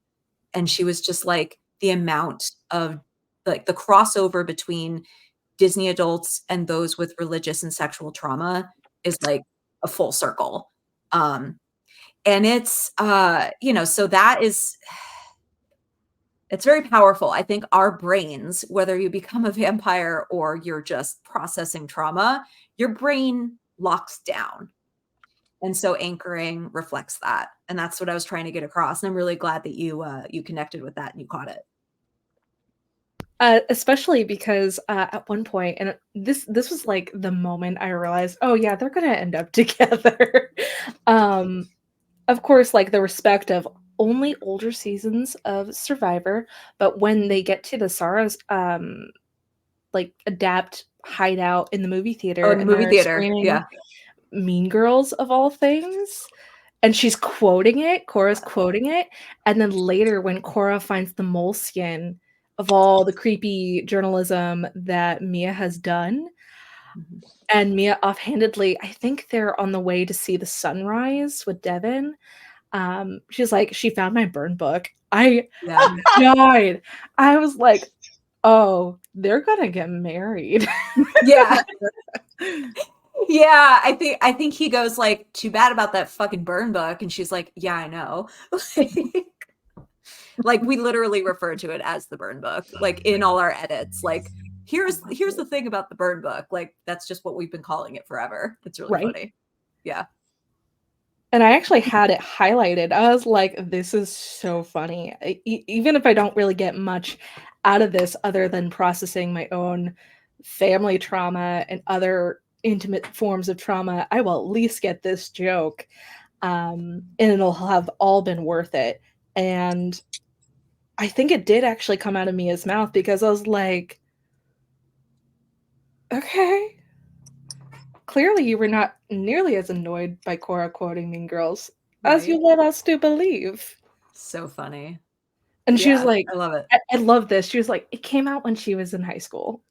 and she was just like the amount of like the crossover between Disney adults and those with religious and sexual trauma is like a full circle. And it's so that is it's very powerful. I think our brains, whether you become a vampire or you're just processing trauma, your brain locks down. And so anchoring reflects that. And that's what I was trying to get across. And I'm really glad that you connected with that and you caught it. Especially because at one point, and this was like the moment I realized, oh yeah, they're gonna end up together. Of course, like the respect of only older seasons of Survivor, but when they get to the Sarah's like adapt hideout in the movie theater, Oh, in the and movie they're theater. screaming Yeah. Mean Girls of all things, and she's quoting it, Cora's quoting it, and then later when Cora finds the moleskin of all the creepy journalism that Mia has done, Mhm. and Mia offhandedly, I think they're on the way to see the sunrise with Devon. She's like, she found my burn book. I Yeah. died. I was like, oh, they're gonna get married. Yeah. Yeah, I think he goes like, too bad about that fucking burn book. And she's like, yeah, I know. Like we literally refer to it as the burn book, like in all our edits. Like, here's the thing about the burn book. Like, that's just what we've been calling it forever. It's really Right. funny. Yeah. And I actually had it highlighted. I was like, this is so funny. Even if I don't really get much out of this other than processing my own family trauma and other intimate forms of trauma, I will at least get this joke. And it'll have all been worth it. And I think it did actually come out of Mia's mouth, because I was like, okay. Clearly, you were not nearly as annoyed by Cora quoting Mean Girls as you Right. led us to believe. So funny. And she was Yeah, like, I love it. I love this. She was like, it came out when she was in high school.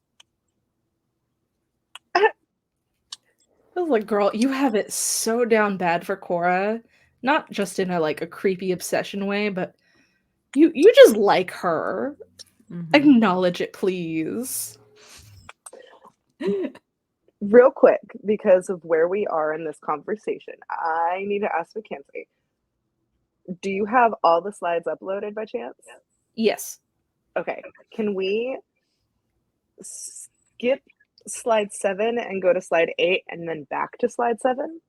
I was like, girl, you have it so down bad for Cora. Not just in a like a creepy obsession way, but you just like her. Mhm. Acknowledge it, please. Real quick, because of where we are in this conversation, I need to ask Mackenzie, do you have all the slides uploaded by chance? Yes. Okay. Can we skip slide 7 and go to slide 8 and then back to slide 7?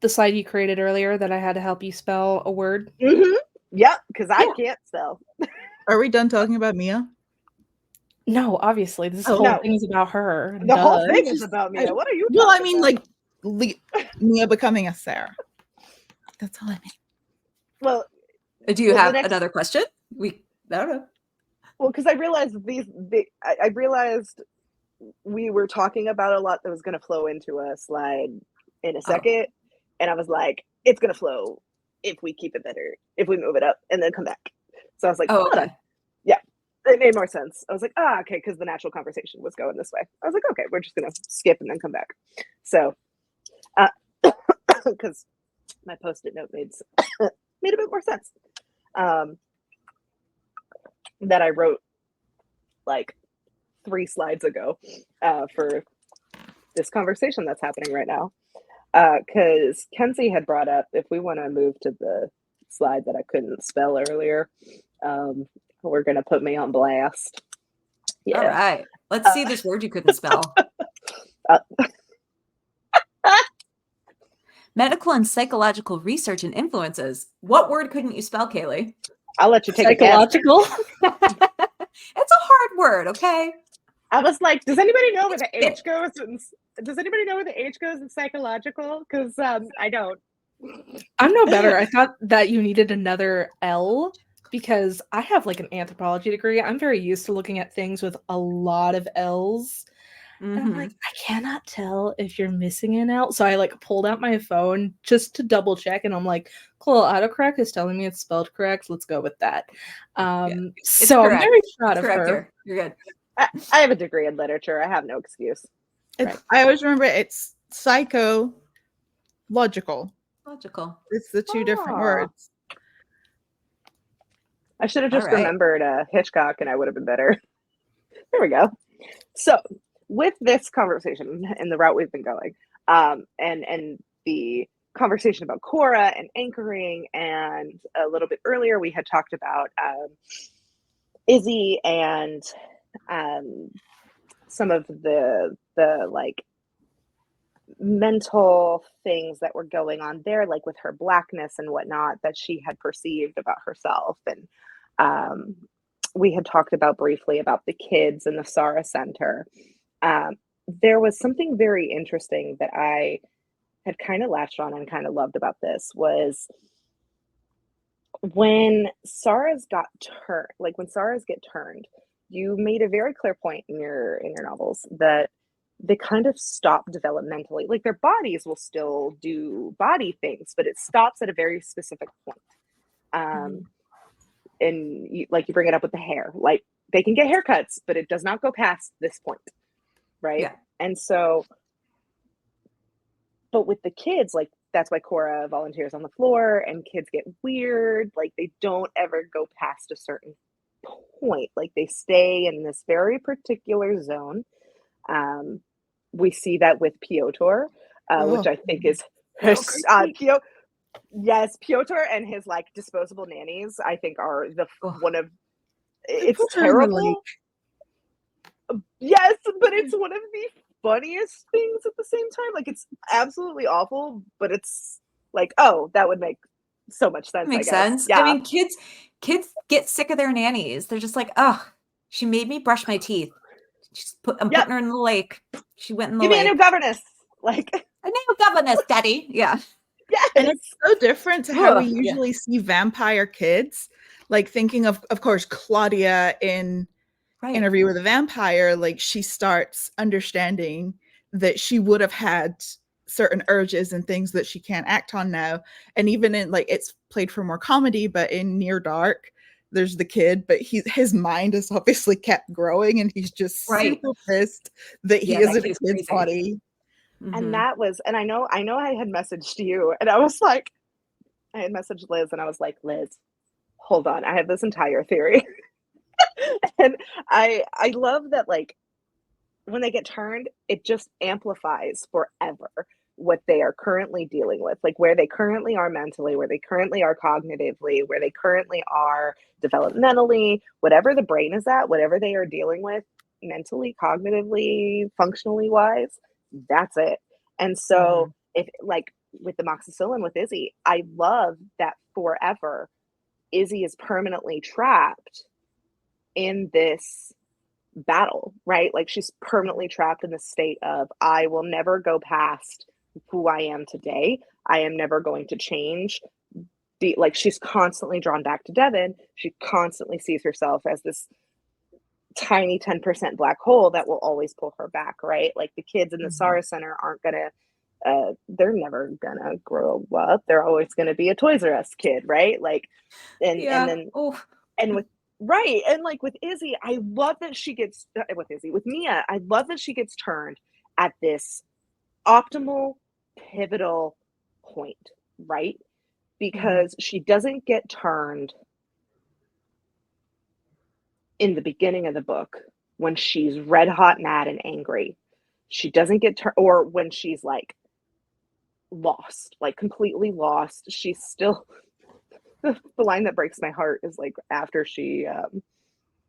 The slide you created earlier that I had to help you spell a word. Mm-hmm. Yep, because I Yeah. can't spell. Are we done talking about Mia? No, obviously, this Oh, whole no. thing is about her. The whole Duh. thing is about Mia. What are you Well, I talking mean, about? like Mia becoming a Sarah. That's all I mean. Well, Do you well, the have next- another question? I don't know. well, because I realized I realized we were talking about a lot that was going to flow into a slide in a second, and I was like, it's going to flow if we keep it better, if we move it up and then come back. So I was like, Oh, hold on. okay. Yeah. it made more sense. I was like, okay, because the natural conversation was going this way. I was like, okay, we're just gonna skip and then come back. So, because my post-it note made a bit more sense. That I wrote like 3 slides ago for this conversation that's happening right now. Because Kenzie had brought up, if we want to move to the slide that I couldn't spell earlier, we're going to put me on blast. Yeah. All right. Let's see this word you couldn't spell. Medical and psychological research and influences. What word couldn't you spell, Kaylee? I'll let you take a guess. Psychological. It's a hard word, okay? I was like, does anybody know where the H goes? Does anybody know where the H goes in psychological? Because I don't. I'm no better. I thought that you needed another L because I have like an anthropology degree. I'm very used to looking at things with a lot of L's. And I'm like, I cannot tell if you're missing an L. So I like pulled out my phone just to double check. And I'm like, cool, autocorrect is telling me it's spelled correct. Let's go with that. So correct. I'm very proud of her. Here. You're good. I have a degree in literature. I have no excuse. Right. I always remember it's psychological. Logical. It's the 2 different words. I should have just remembered Hitchcock and I would have been better. There we go. So with this conversation and the route we've been going, and the conversation about Cora and anchoring, and a little bit earlier we had talked about Izzy and some of the like mental things that were going on there, like with her blackness and whatnot that she had perceived about herself. And we had talked about briefly about the kids in the Sara Center. There was something very interesting that I had kind of latched on and kind of loved about this was when Sarah's got turned, like when Sarah's get turned, you made a very clear point in your novels that they kind of stop developmentally. Like their bodies will still do body things, but it stops at a very specific point. And you bring it up with the hair, like they can get haircuts, but it does not go past this point. Right. Yeah. And so, but with the kids, like that's why Cora volunteers on the floor and kids get weird. Like they don't ever go past a certain point. Like they stay in this very particular zone. We see that with Piotr, which I think is Yes, Piotr and his like disposable nannies, I think are one of it's terrible. Yes, but it's one of the funniest things at the same time. Like it's absolutely awful, but it's like, oh, that would make so much sense. Makes sense. Yeah. I mean, kids get sick of their nannies. They're just like, oh, she made me brush my teeth. I'm putting her in the lake. She went in the lake. Give me a new governess. Like a new governess, daddy. Yeah. Yes. And it's so different to how we usually see vampire kids. Like thinking of course, Claudia in Interview with a Vampire, like she starts understanding that she would have had certain urges and things that she can't act on now. And even in like it's played for more comedy, but in Near Dark, there's the kid, but his mind is obviously kept growing and he's just super pissed that he is in a kid's body. And that was, and I know I had messaged you and I was like, I had messaged Liz and I was like, Liz, hold on. I have this entire theory. And I love that, like, when they get turned, it just amplifies forever what they are currently dealing with, like where they currently are mentally, where they currently are cognitively, where they currently are developmentally, whatever the brain is at, whatever they are dealing with mentally, cognitively, functionally wise, that's it. And so if like with the Amoxicillin with Izzy, I love that forever Izzy is permanently trapped in this battle, right? Like she's permanently trapped in the state of, I will never go past who I am today. I am never going to change. Like she's constantly drawn back to Devon. She constantly sees herself as this tiny 10% black hole that will always pull her back, right? Like the kids in the Sara Center aren't gonna they're never gonna grow up. They're always gonna be a Toys R Us kid, right? Like and then and Right. And like with Izzy, I love that she gets with Mia, I love that she gets turned at this optimal, pivotal point, right? Because she doesn't get turned in the beginning of the book when she's red hot mad and angry. She doesn't get turned, or when she's like lost, like completely lost. She's still the line that breaks my heart is like after she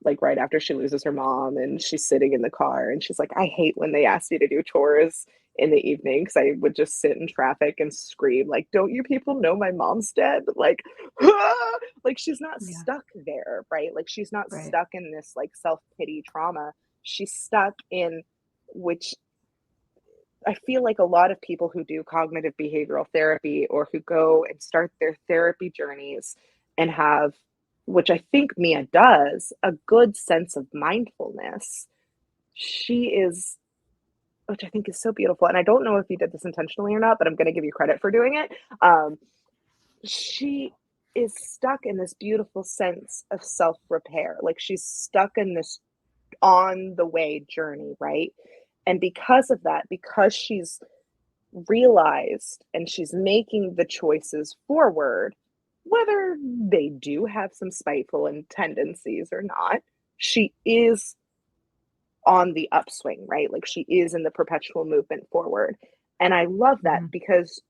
like right after she loses her mom and she's sitting in the car and she's like, I hate when they ask me to do chores in the evening because I would just sit in traffic and scream like, don't you people know my mom's dead? Like, ah! Like she's not stuck there, right? Like she's not stuck in this like self-pity trauma. She's stuck in, which I feel like a lot of people who do cognitive behavioral therapy or who go and start their therapy journeys and have, which I think Mia does, a good sense of mindfulness. She is, which I think is so beautiful. And I don't know if you did this intentionally or not, but I'm going to give you credit for doing it. She is stuck in this beautiful sense of self-repair. Like she's stuck in this on the way journey, right? And because of that, because she's realized and she's making the choices forward, whether they do have some spiteful tendencies or not, she is on the upswing, right? Like she is in the perpetual movement forward. And I love that because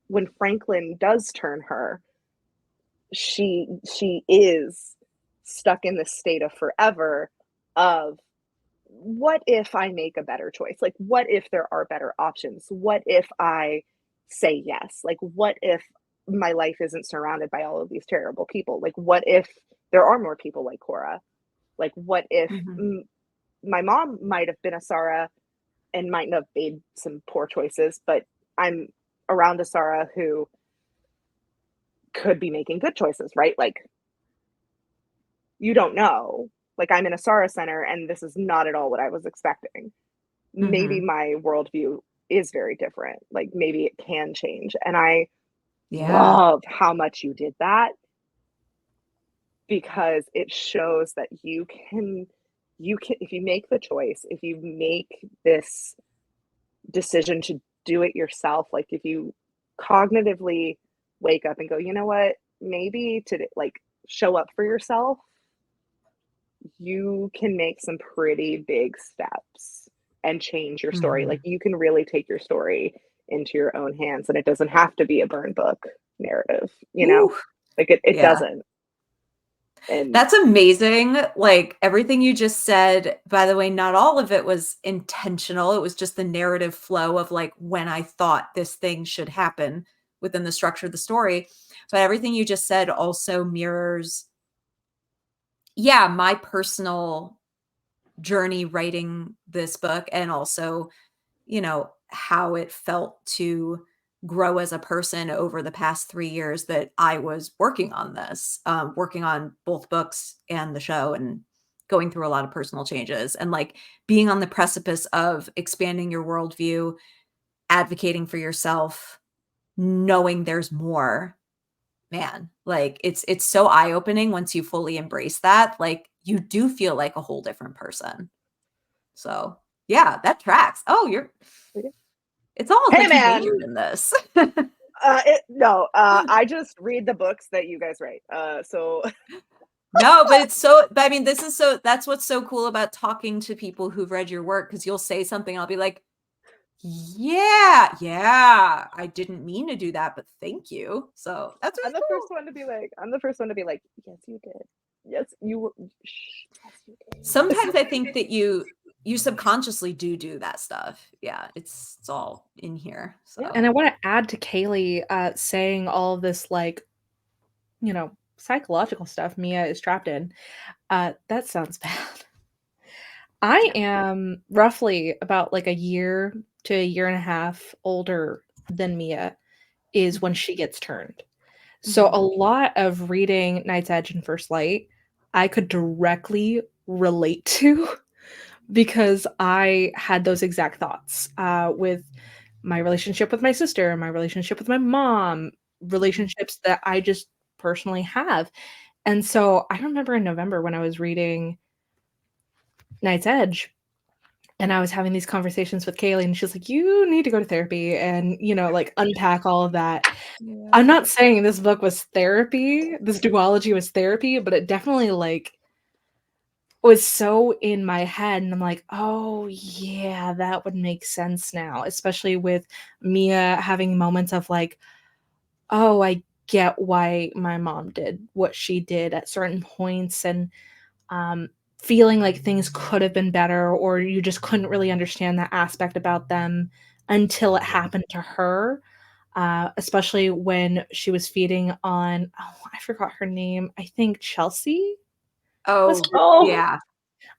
when Franklin does turn her, she is stuck in the state of forever of, what if I make a better choice? Like, what if there are better options? What if I say yes? Like, what if my life isn't surrounded by all of these terrible people? Like, what if there are more people like Cora? Like, what if my mom might have been a Sarah and might have made some poor choices, but I'm around a Sarah who could be making good choices, right? Like, you don't know. Like I'm in a Sarah center and this is not at all what I was expecting. Maybe my worldview is very different. Like maybe it can change. And I love how much you did that because it shows that you can, if you make the choice, if you make this decision to do it yourself, like if you cognitively wake up and go, you know what, maybe to like show up for yourself, you can make some pretty big steps and change your story. Like you can really take your story into your own hands and it doesn't have to be a burn book narrative, you know, like it doesn't. And that's amazing. Like everything you just said, by the way, not all of it was intentional. It was just the narrative flow of like when I thought this thing should happen within the structure of the story. But everything you just said also mirrors my personal journey writing this book and also, you know, how it felt to grow as a person over the past 3 years that I was working on this, working on both books and the show and going through a lot of personal changes and like being on the precipice of expanding your worldview, advocating for yourself, knowing there's more. Man, like it's so eye-opening once you fully embrace that. Like you do feel like a whole different person. So yeah, that tracks. Oh, it's almost hey like man, you majored in this. I just read the books that you guys write. So No, but it's so, I mean, that's what's so cool about talking to people who've read your work. Cause you'll say something, I'll be like, yeah, I didn't mean to do that, but thank you. So that's really I'm the cool. first one to be like, yes, you did. Yes, you were. Yes, you did. Sometimes I think that you subconsciously do that stuff. Yeah, it's all in here. So And I want to add to Kaylee saying all of this, like, you know, psychological stuff Mia is trapped in. That sounds bad. I am roughly about like a year to a year and a half older than Mia is when she gets turned. So a lot of reading Night's Edge and First Light, I could directly relate to because I had those exact thoughts with my relationship with my sister, my relationship with my mom, relationships that I just personally have. And so I remember in November when I was reading Night's Edge, and I was having these conversations with Kaylee, and she's like, "You need to go to therapy and, like, unpack all of that." Yeah. I'm not saying this book was therapy, this duology was therapy, but it definitely, like, was so in my head, and I'm like, "Oh, yeah, that would make sense now," especially with Mia having moments of like, "Oh, I get why my mom did what she did at certain points," and um, feeling like things could have been better, or you just couldn't really understand that aspect about them until it happened to her. Especially when she was feeding on, oh, I forgot her name. I think Chelsea was Oh, her Oh, yeah.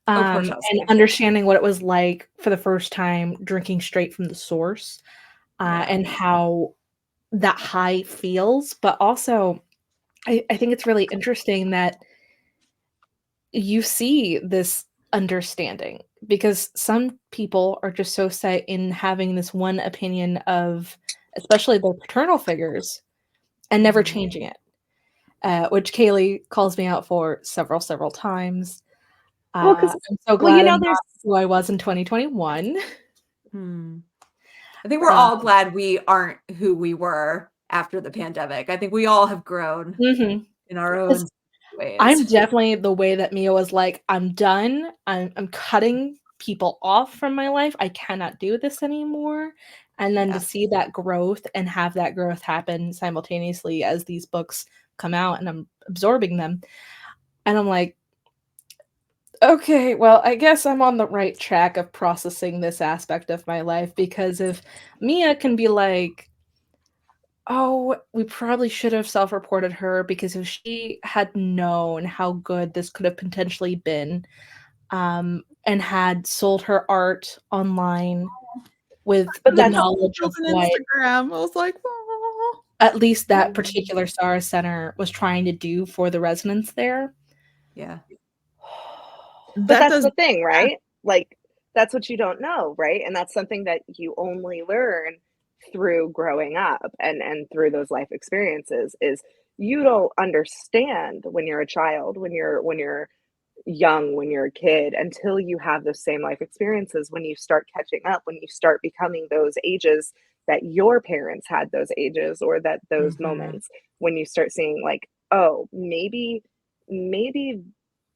Oh, poor Chelsea. and understanding what it was like for the first time drinking straight from the source, Yeah. and how that high feels. But also, I think it's really interesting that you see this understanding, because some people are just so set in having this one opinion of, especially their paternal figures, and never Mhm. changing it, which Kaylee calls me out for several times. well, because I'm so glad I'm there's not who I was in 2021. Hmm. I think we're Uh, all glad we aren't who we were after the pandemic. I think we all have grown mhm. in our 'Cause own ways. I'm definitely the way that Mia was like, "I'm done. I'm cutting people off from my life. I cannot do this anymore." And then to Yeah. see that growth and have that growth happen simultaneously as these books come out and I'm absorbing them, and I'm like, "Okay, well, I guess I'm on the right track of processing this aspect of my life," because if Mia can be like, "Oh, we probably should have self-reported her, because if she had known how good this could have potentially been, and had sold her art online with but the that's knowledge Built of an what Instagram. I was like, "Aw." at least that Mm. particular Star Center was trying to do for the residents there." Yeah. but That that's does the thing, right? Like that's what you don't know, right? And that's something that you only learn through growing up and through those life experiences is you don't understand when you're a child, when you're young, when you're a kid, until you have those same life experiences, when you start catching up, when you start becoming those ages that your parents had those ages or that those Mhm. moments, when you start seeing like, oh, maybe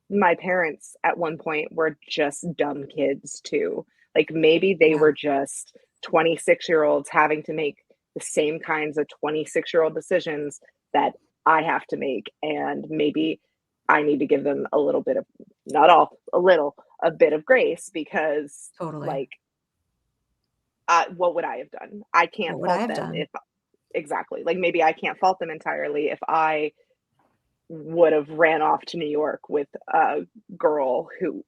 my parents at one point were just dumb kids too. Like maybe they Yeah. were just 26-year-olds having to make the same kinds of 26-year-old decisions that I have to make. And maybe I need to give them a little bit of, not all, a little, a bit of grace because, Totally. like, what would I have done? I can't What would I fault have them done? if, exactly, like maybe I can't fault them entirely if I would have ran off to New York with a girl who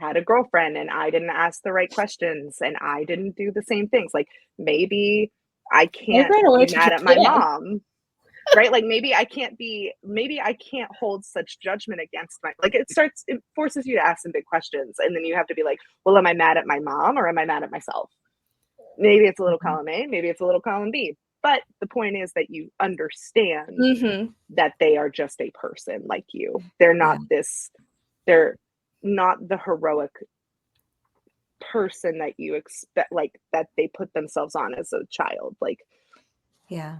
had a girlfriend and I didn't ask the right questions and I didn't do the same things. Like maybe I I can't ran away be to mad at my Japan. mom, right? Like maybe I can't hold such judgment against my, like it forces you to ask some big questions and then you have to be like, well, am I mad at my mom or am I mad at myself? Maybe it's a little Mhm. column A, maybe it's a little column B. But the point is that you understand Mhm. that they are just a person like you. They're Yeah. not this, they're not the heroic person that you expect, like that they put themselves on as a child. Like, Yeah.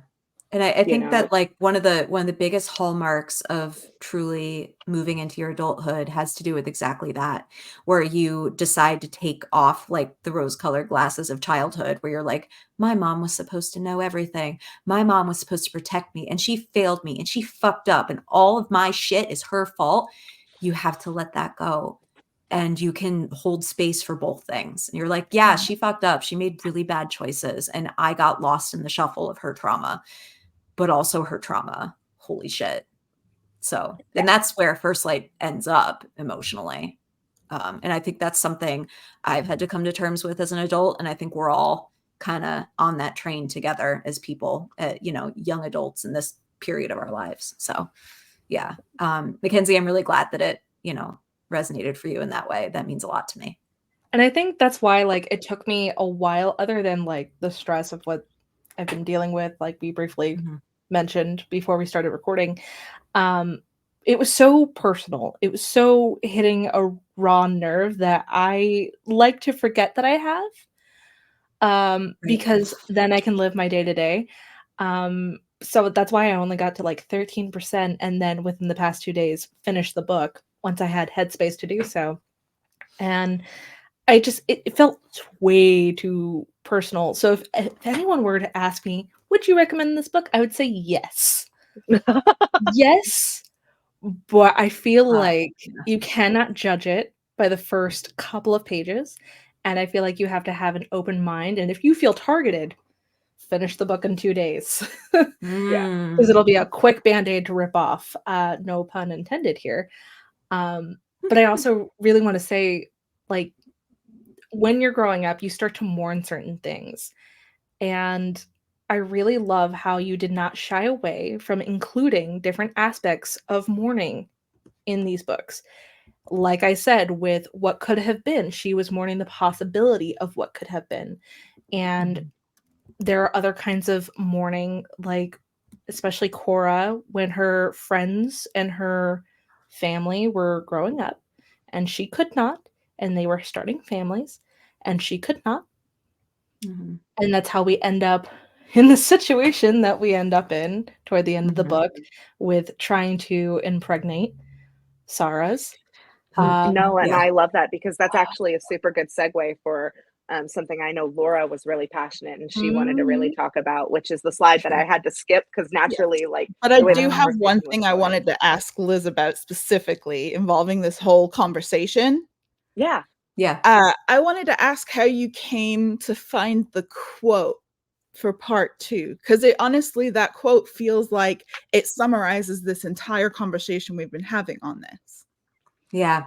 And I you think know, that like one of the biggest hallmarks of truly moving into your adulthood has to do with exactly that, where you decide to take off like the rose-colored glasses of childhood, where you're like, my mom was supposed to know everything. My mom was supposed to protect me, and she failed me, and she fucked up, and all of my shit is her fault. You have to let that go. And you can hold space for both things. And you're like, yeah, she fucked up. She made really bad choices. And I got lost in the shuffle of her trauma, but also her trauma. Holy shit. So, yeah. and that's where First Light ends up emotionally. And I think that's something I've had to come to terms with as an adult. And I think we're all kind of on that train together as people, young adults in this period of our lives. So, yeah. Mackenzie, I'm really glad that it, resonated for you in that way. That means a lot to me. And I think that's why, like, it took me a while, other than, like, the stress of what I've been dealing with, like we briefly Mhm. mentioned before we started recording, um, it was so personal. It was so hitting a raw nerve that I like to forget that I have, Right. because then I can live my day to day. So that's why I only got to like 13%, and then within the past 2 days finished the book once I had headspace to do so. And it felt way too personal. So if anyone were to ask me, would you recommend this book? I would say yes. Yes, but I feel like you cannot judge it by the first couple of pages, and I feel like you have to have an open mind, and if you feel targeted, finish the book in 2 days. Mm. Because it'll be a quick Band-Aid to rip off, no pun intended here. But I also really wanna say, like, when you're growing up, you start to mourn certain things, and I really love how you did not shy away from including different aspects of mourning in these books. Like I said, with what could have been, she was mourning the possibility of what could have been. And there are other kinds of mourning, like especially Cora, when her friends and her family were growing up and she could not, and they were starting families and she could not. Mhm. And that's how we end up in the situation that we end up in toward the end of the Mhm. book, with trying to impregnate Sarah's. No, and Yeah. I love that because that's actually a super good segue for something I know Laura was really passionate and she wanted to really talk about, which is the slide that I had to skip because naturally, like, But I the way the do have one conversation was thing I going. wanted to ask Liz about specifically involving this whole conversation. Yeah. Yeah. I wanted to ask how you came to find the quote for part 2, because it honestly, that quote feels like it summarizes this entire conversation we've been having on this. Yeah.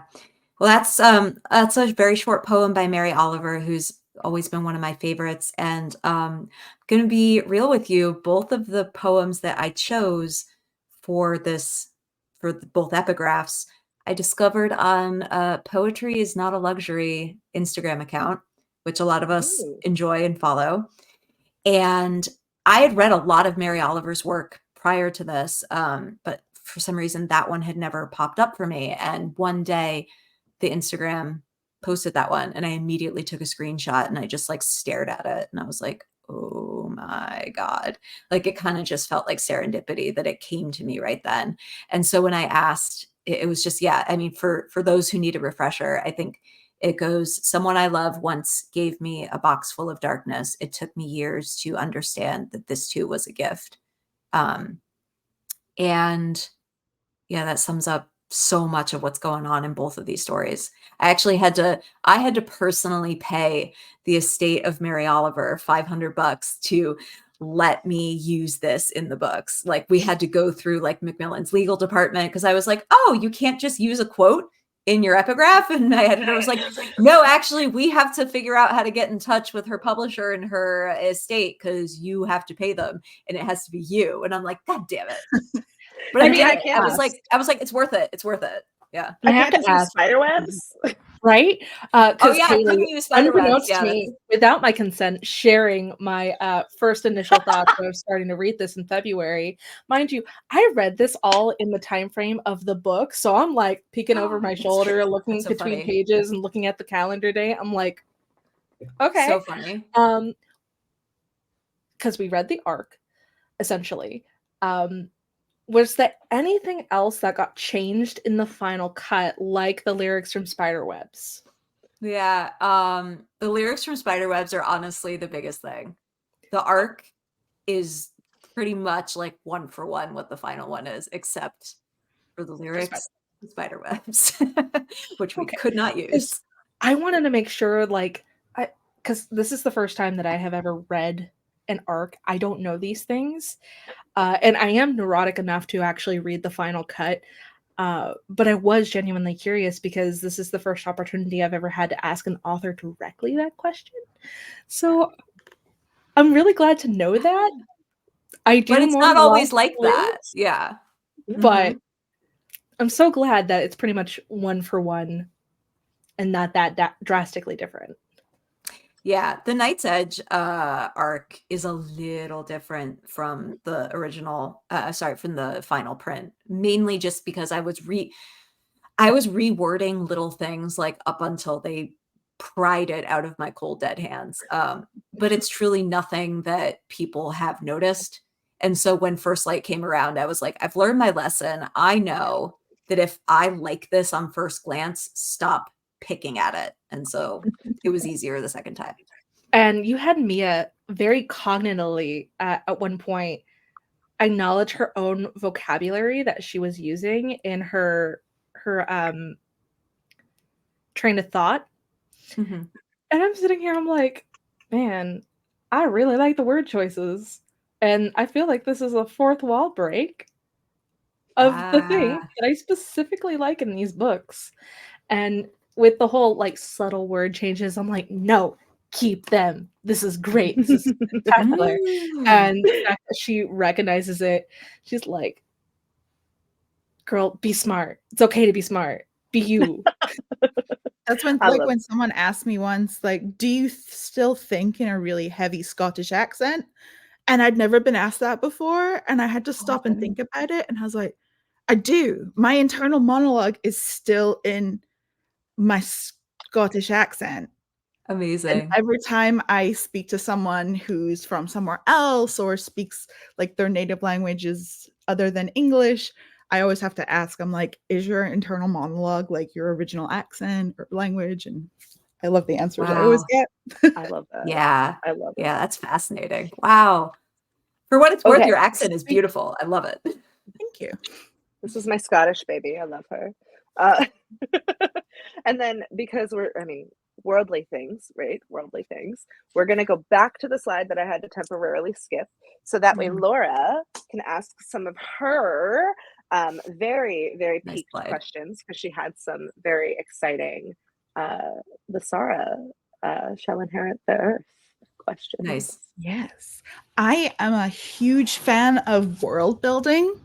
Well, that's a very short poem by Mary Oliver, who's always been one of my favorites. And going to be real with you, both of the poems that I chose for this, both epigraphs, I discovered on Poetry is Not a Luxury Instagram account, which a lot of us Ooh. enjoy and follow. And I had read a lot of Mary Oliver's work prior to this, but for some reason that one had never popped up for me. And one day the Instagram posted that one and I immediately took a screenshot and I just like stared at it and I was like, oh my God. Like it kind of just felt like serendipity that it came to me right then. And so when I asked, it was just, yeah, I mean, for those who need a refresher, I think it goes, someone I love once gave me a box full of darkness. It took me years to understand that this too was a gift. And yeah, that sums up so much of what's going on in both of these stories. I had to personally pay the estate of Mary Oliver $500 to let me use this in the books. Like we had to go through like Macmillan's legal department because I was like, oh, you can't just use a quote in your epigraph. And my editor was like, no, actually, we have to figure out how to get in touch with her publisher and her estate because you have to pay them and it has to be you. And I'm like, God damn it. But I did it. I was like, it's worth it. It's worth it. Yeah. I I have can't to just use ask, spider webs. right? Oh Because yeah, I couldn't Kaylee, use spider webs. unbeknownst Yeah, to me, without my consent, sharing my first initial thoughts when I was starting to read this in February. Mind you, I read this all in the time frame of the book, so I'm like peeking over my That's shoulder, true. looking That's so between funny. pages and looking at the calendar day. I'm like, okay, So funny. because we read the arc essentially. Was there anything else that got changed in the final cut, like the lyrics from Spiderwebs? Yeah. The lyrics from Spiderwebs are honestly the biggest thing. The arc is pretty much like one for one what the final one is, except for the lyrics, Spiderwebs, which we Okay, could not use. I wanted to make sure, like, because this is the first time that I have ever read an arc. I don't know these things, and I am neurotic enough to actually read the final cut. But I was genuinely curious because this is the first opportunity I've ever had to ask an author directly that question. So I'm really glad to know that. I But do it's mourn not the loss always of like that. Liz, Yeah. but Mhm. I'm so glad that it's pretty much one for one and not that drastically different. Yeah, the Night's Edge arc is a little different from the original, from the final print, mainly just because I was rewording little things like up until they pried it out of my cold dead hands. But it's truly nothing that people have noticed. And so when First Light came around, I was like, I've learned my lesson. I know that if I like this on first glance, stop picking at it. And so it was easier the second time. And you had Mia very cognitively at one point acknowledge her own vocabulary that she was using in her train of thought. Mm-hmm. And I'm sitting here, I'm like, man, I really like the word choices. And I feel like this is a fourth wall break of the thing that I specifically like in these books. And with the whole like subtle word changes, I'm like, no, keep them. This is great. This is spectacular. And the fact that she recognizes it, she's like, girl, be smart. It's okay to be smart. Be you. That's when, like, when someone asked me once, like, do you still think in a really heavy Scottish accent? And I'd never been asked that before, and I had to stop and think about it, and I was like, I do. My internal monologue is still in my Scottish accent. Amazing. And every time I speak to someone who's from somewhere else or speaks like their native language is other than English, I always have to ask, I'm like, is your internal monologue like your original accent or language? And I love the answers I always get. I love that. Yeah. I love it. Yeah, that's fascinating. Wow. For what it's worth, your accent is beautiful. I love it. Thank you. This is my Scottish baby. I love her. And then because worldly things, right? Worldly things. We're going to go back to the slide that I had to temporarily skip. So that way Laura can ask some of her very, very peaked questions, because she had some very exciting, the Sarah shall inherit the earth questions. Nice. Yes. I am a huge fan of world building.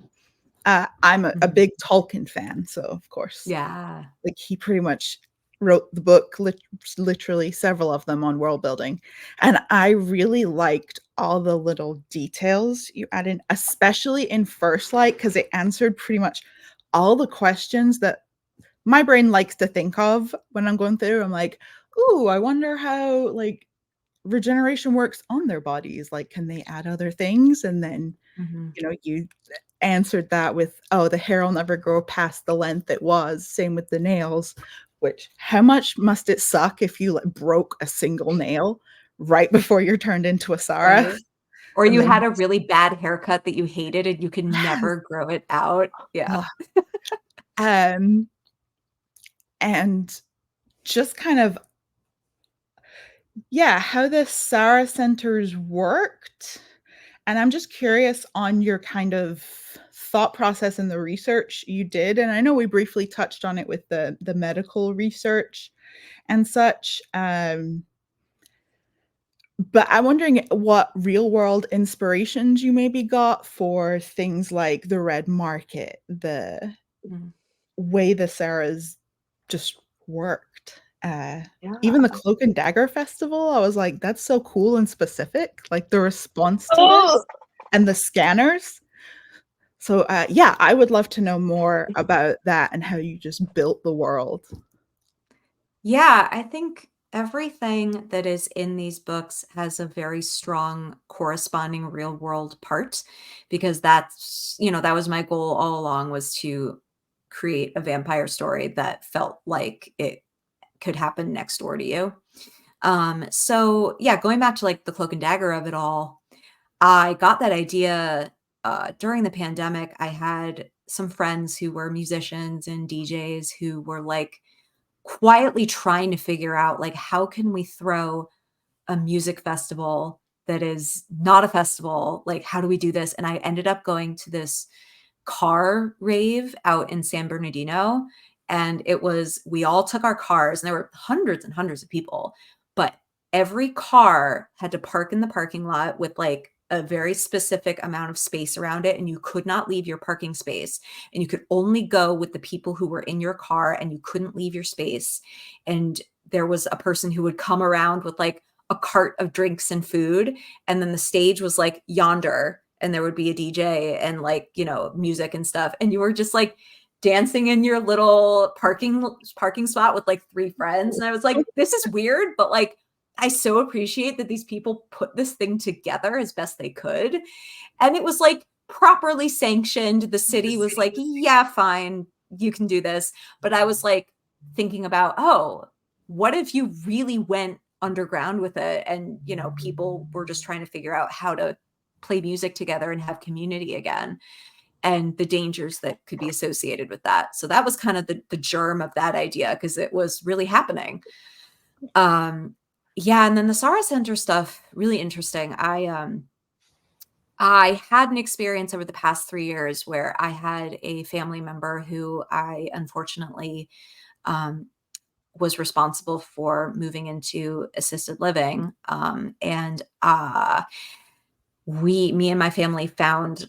I'm a big Tolkien fan, so of course. Yeah. Like he pretty much wrote the book, literally several of them on world building. And I really liked all the little details you add in, especially in First Light, because it answered pretty much all the questions that my brain likes to think of when I'm going through. I'm like, ooh, I wonder how like regeneration works on their bodies. Like, can they add other things? And then, you know, you answered that with, oh, the hair will never grow past the length it was. Same with the nails, which how much must it suck if you like broke a single nail right before you're turned into a Sarah? Right. Or you had a really bad haircut that you hated and you could never grow it out. Yeah. And just kind of, yeah, how the Sarah centers worked. And I'm just curious on your kind of thought process in the research you did. And I know we briefly touched on it with the medical research and such. But I'm wondering what real world inspirations you maybe got for things like the red market, the way the Sarahs just worked. Even the Cloak and Dagger Festival, I was like, that's so cool and specific, like the response to this and the scanners. So yeah, I would love to know more about that and how you just built the world. Yeah, I think everything that is in these books has a very strong corresponding real world part, because that's, you know, that was my goal all along, was to create a vampire story that felt like it could happen next door to you. So yeah, going back to like the Cloak and Dagger of it all, I got that idea during the pandemic. I had some friends who were musicians and DJs who were like quietly trying to figure out, like, how can we throw a music festival that is not a festival? Like, how do we do this? And I ended up going to this car rave out in San Bernardino. And it was, we all took our cars, and there were hundreds and hundreds of people, but every car had to park in the parking lot with like a very specific amount of space around it. And you could not leave your parking space, and you could only go with the people who were in your car, and you couldn't leave your space. And there was a person who would come around with like a cart of drinks and food. And then the stage was like yonder, and there would be a DJ and like, you know, music and stuff. And you were just like dancing in your little parking spot with like 3 friends. And I was like, this is weird, but like, I so appreciate that these people put this thing together as best they could. And it was like properly sanctioned. The city was like, yeah, fine, you can do this. But I was like thinking about, oh, what if you really went underground with it? And, you know, people were just trying to figure out how to play music together and have community again, and the dangers that could be associated with that. So that was kind of the germ of that idea, because it was really happening. Yeah, and then the Sara Center stuff, really interesting. I had an experience over the past 3 years where I had a family member who I unfortunately was responsible for moving into assisted living. And me and my family found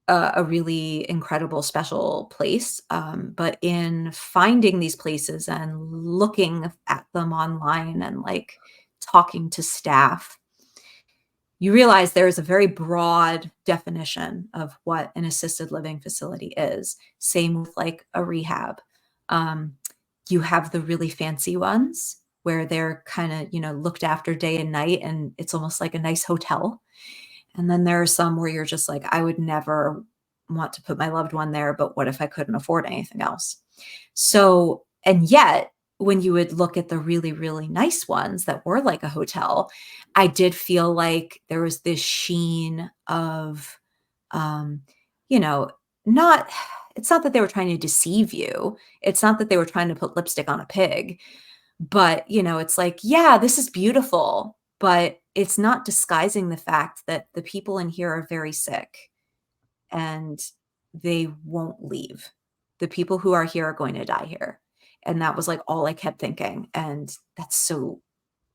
a really incredible, special place. But in finding these places and looking at them online and like talking to staff, you realize there is a very broad definition of what an assisted living facility is. Same with like a rehab. You have the really fancy ones where they're kind of, you know, looked after day and night, and it's almost like a nice hotel. And then there are some where you're just like, I would never want to put my loved one there, but what if I couldn't afford anything else? So, and yet, when you would look at the really, really nice ones that were like a hotel, I did feel like there was this sheen of, you know, it's not that they were trying to deceive you. It's not that they were trying to put lipstick on a pig, but, you know, it's like, yeah, this is beautiful, but it's not disguising the fact that the people in here are very sick and they won't leave. The people who are here are going to die here. And that was like all I kept thinking. And that's so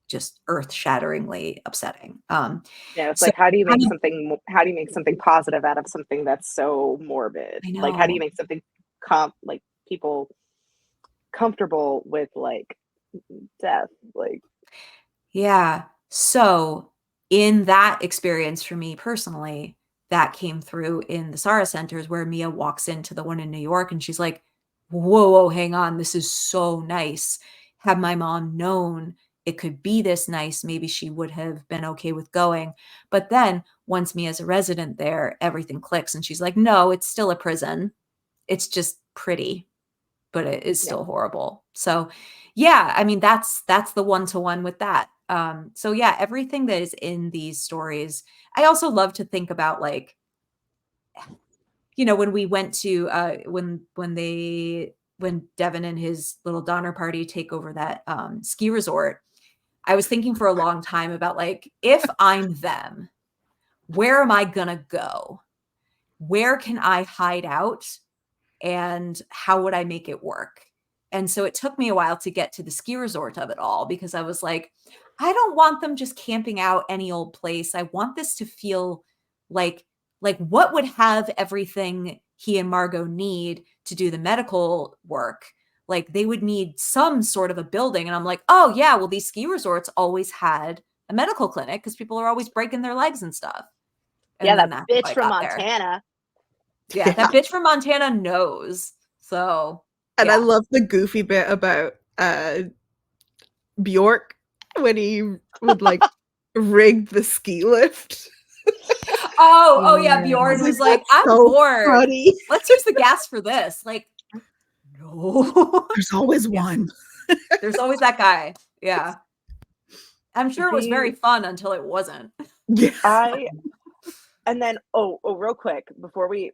just earth-shatteringly upsetting. Yeah, it's So like, how do you make kind of, something positive out of something that's so morbid? I Like, how do you know. make something like people comfortable with like death? Like, Yeah. So in that experience for me personally, that came through in the Sara centers where Mia walks into the one in New York and she's like, whoa, hang on. This is so nice. Had my mom known it could be this nice, maybe she would have been okay with going. But then once Mia's a resident there, everything clicks and she's like, no, it's still a prison. It's just pretty, but it is yeah. still horrible. So yeah, I mean, that's the one-to-one with that. So yeah, everything that is in these stories, I also love to think about, like, you know, when we went to when Devon and his little Donner Party take over that ski resort, I was thinking for a long time about, like, if I'm them, where am I gonna go? Where can I hide out? And how would I make it work? And so it took me a while to get to the ski resort of it all, because I was like, I don't want them just camping out any old place. I want this to feel like what would have everything he and Margot need to do the medical work. Like, they would need some sort of a building. And I'm like, oh yeah, well, these ski resorts always had a medical clinic because people are always breaking their legs and stuff. And Yeah, then that that's how bitch I from got there. Montana. Yeah, that bitch from Montana knows. So, And I yeah. love the goofy bit about Bjork when he would like rig the ski lift. Oh yeah, I Bjorn was was like, that's I'm so bored. funny. Let's use the gas for this. Like, no. There's always Yeah. one. There's always that guy. Yeah. I'm sure it was very The fun until it wasn't. Yeah. And then real quick before we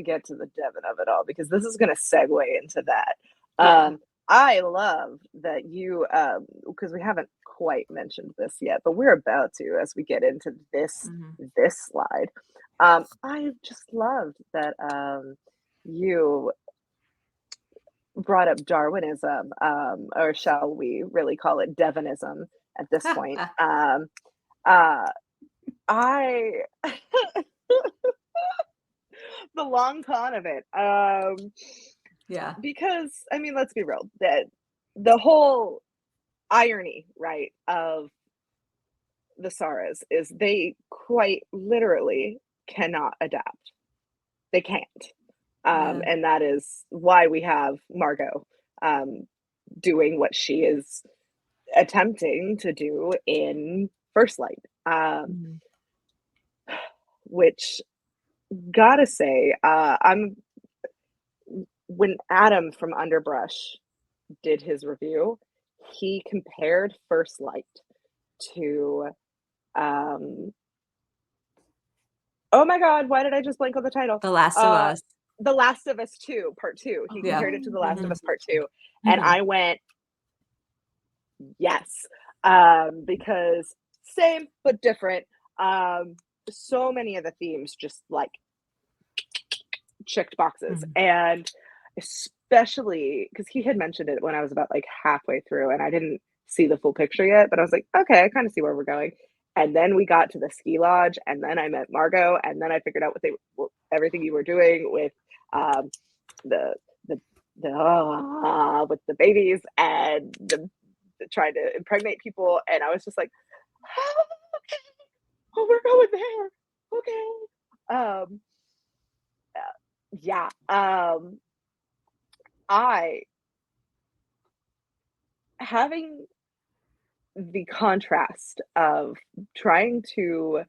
get to the Devon of it all, because this is going to segue into that. Yeah. I love that you because we haven't quite mentioned this yet, but we're about to as we get into this this slide. I just loved that you brought up Darwinism, or shall we really call it Devonism at this point. I the long con of it. Yeah. Because I mean, let's be real. That the whole irony, right, of the Saras is they quite literally cannot adapt. They can't. And that is why we have Margot doing what she is attempting to do in First Light. Which, gotta say, when Adam from Underbrush did his review, he compared First Light to oh my god, why did I just blank on the title? The Last of Us. The Last of Us 2, Part 2. He compared it to The Last of Us Part 2. And I went, yes. Because same but different. So many of the themes just like checked boxes. And especially because he had mentioned it when I was about like halfway through and I didn't see the full picture yet, but I was like, okay, I kind of see where we're going. And then we got to the ski lodge, and then I met Margot, and then I figured out everything you were doing with the with the babies and the trying to impregnate people, and I was just like, oh, okay, oh, we're going there, okay. Yeah. I having the contrast of trying to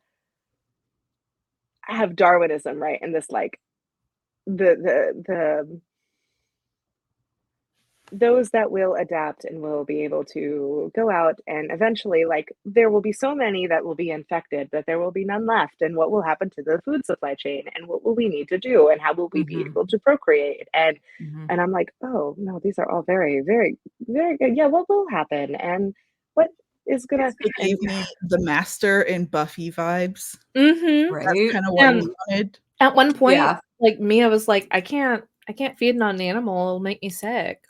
have Darwinism, right? And this like the those that will adapt and will be able to go out and eventually like there will be so many that will be infected that there will be none left, and what will happen to the food supply chain, and what will we need to do, and how will we be able to procreate, and I'm like, oh no, these are all very, very, very good. Yeah, what will happen, and what is gonna It gave me the Master and Buffy vibes. Right. That's kind of what we wanted. At one point, like me, I was like, I can't feed on an animal, it'll make me sick.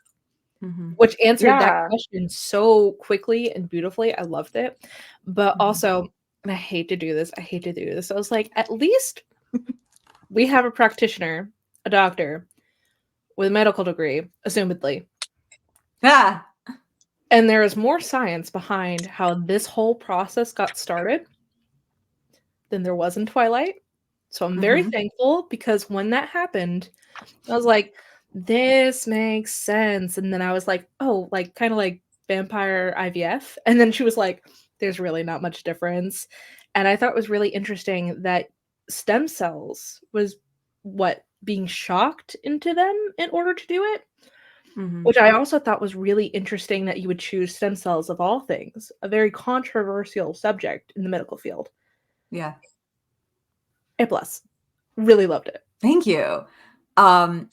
Which answered that question so quickly and beautifully. I loved it. But also, and I hate to do this, I was like, at least we have a practitioner, a doctor, with a medical degree, assumedly. And there is more science behind how this whole process got started than there was in Twilight. So I'm very thankful, because when that happened, I was like, this makes sense. And then I was like, oh, like kind of like vampire IVF. And then she was like, there's really not much difference. And I thought it was really interesting that stem cells was what being shocked into them in order to do it. Which I also thought was really interesting, that you would choose stem cells of all things, a very controversial subject in the medical field. Yeah. A plus. Really loved it. Thank you. I'll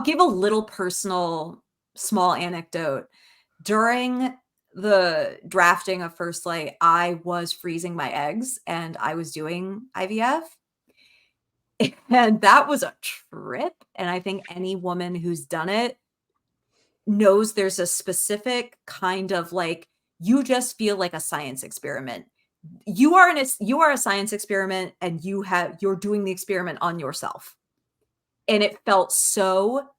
give a little personal small anecdote. During the drafting of First Light, I was freezing my eggs and I was doing IVF. And that was a trip. And I think any woman who's done it knows there's a specific kind of like, you just feel like a science experiment. You are a science experiment, and you're doing the experiment on yourself. And it felt so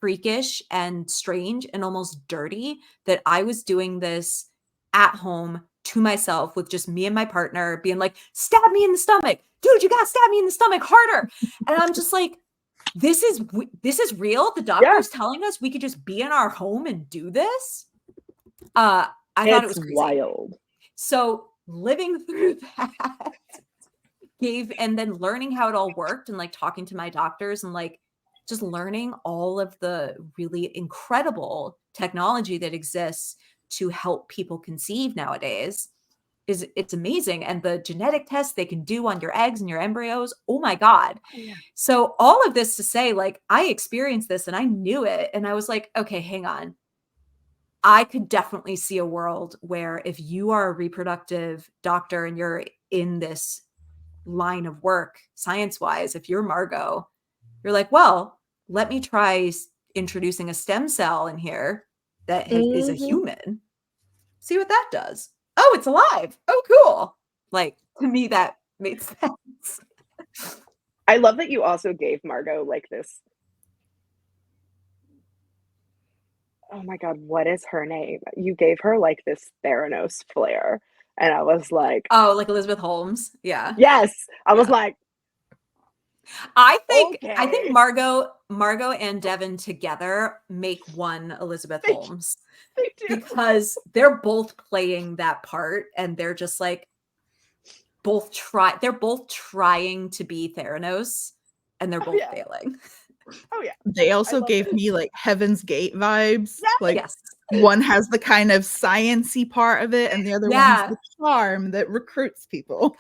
freakish and strange and almost dirty that I was doing this at home to myself with just me and my partner being like, stab me in the stomach. Dude, you gotta stab me in the stomach harder. And I'm just like, this is real. The doctor's telling us we could just be in our home and do this. I thought it was crazy. Wild. So living through that and then learning how it all worked, and like talking to my doctors, and like just learning all of the really incredible technology that exists to help people conceive nowadays it's amazing. And the genetic tests they can do on your eggs and your embryos, oh my God. So all of this to say, like, I experienced this and I knew it, and I was like, okay, hang on. I could definitely see a world where if you are a reproductive doctor and you're in this line of work, science-wise, if you're Margot, you're like, well, let me try introducing a stem cell in here that is a human. See what that does. Oh, it's alive. Oh, cool. Like, to me, that made sense. I love that you also gave Margot like this oh my God, what is her name? You gave her like this Theranos flair. And I was like, Oh, like Elizabeth Holmes. Yeah. yes. I was Yeah. like, I think okay. Margot and Devon together make one Elizabeth They, Holmes they do. because they're both playing that part and they're just like they're both trying to be Theranos and they're both yeah. failing. Oh yeah. They also love gave it. me like Heaven's Gate vibes. Yes. Like Yes. one has the kind of science-y part of it, and the other one's Yeah. the charm that recruits people.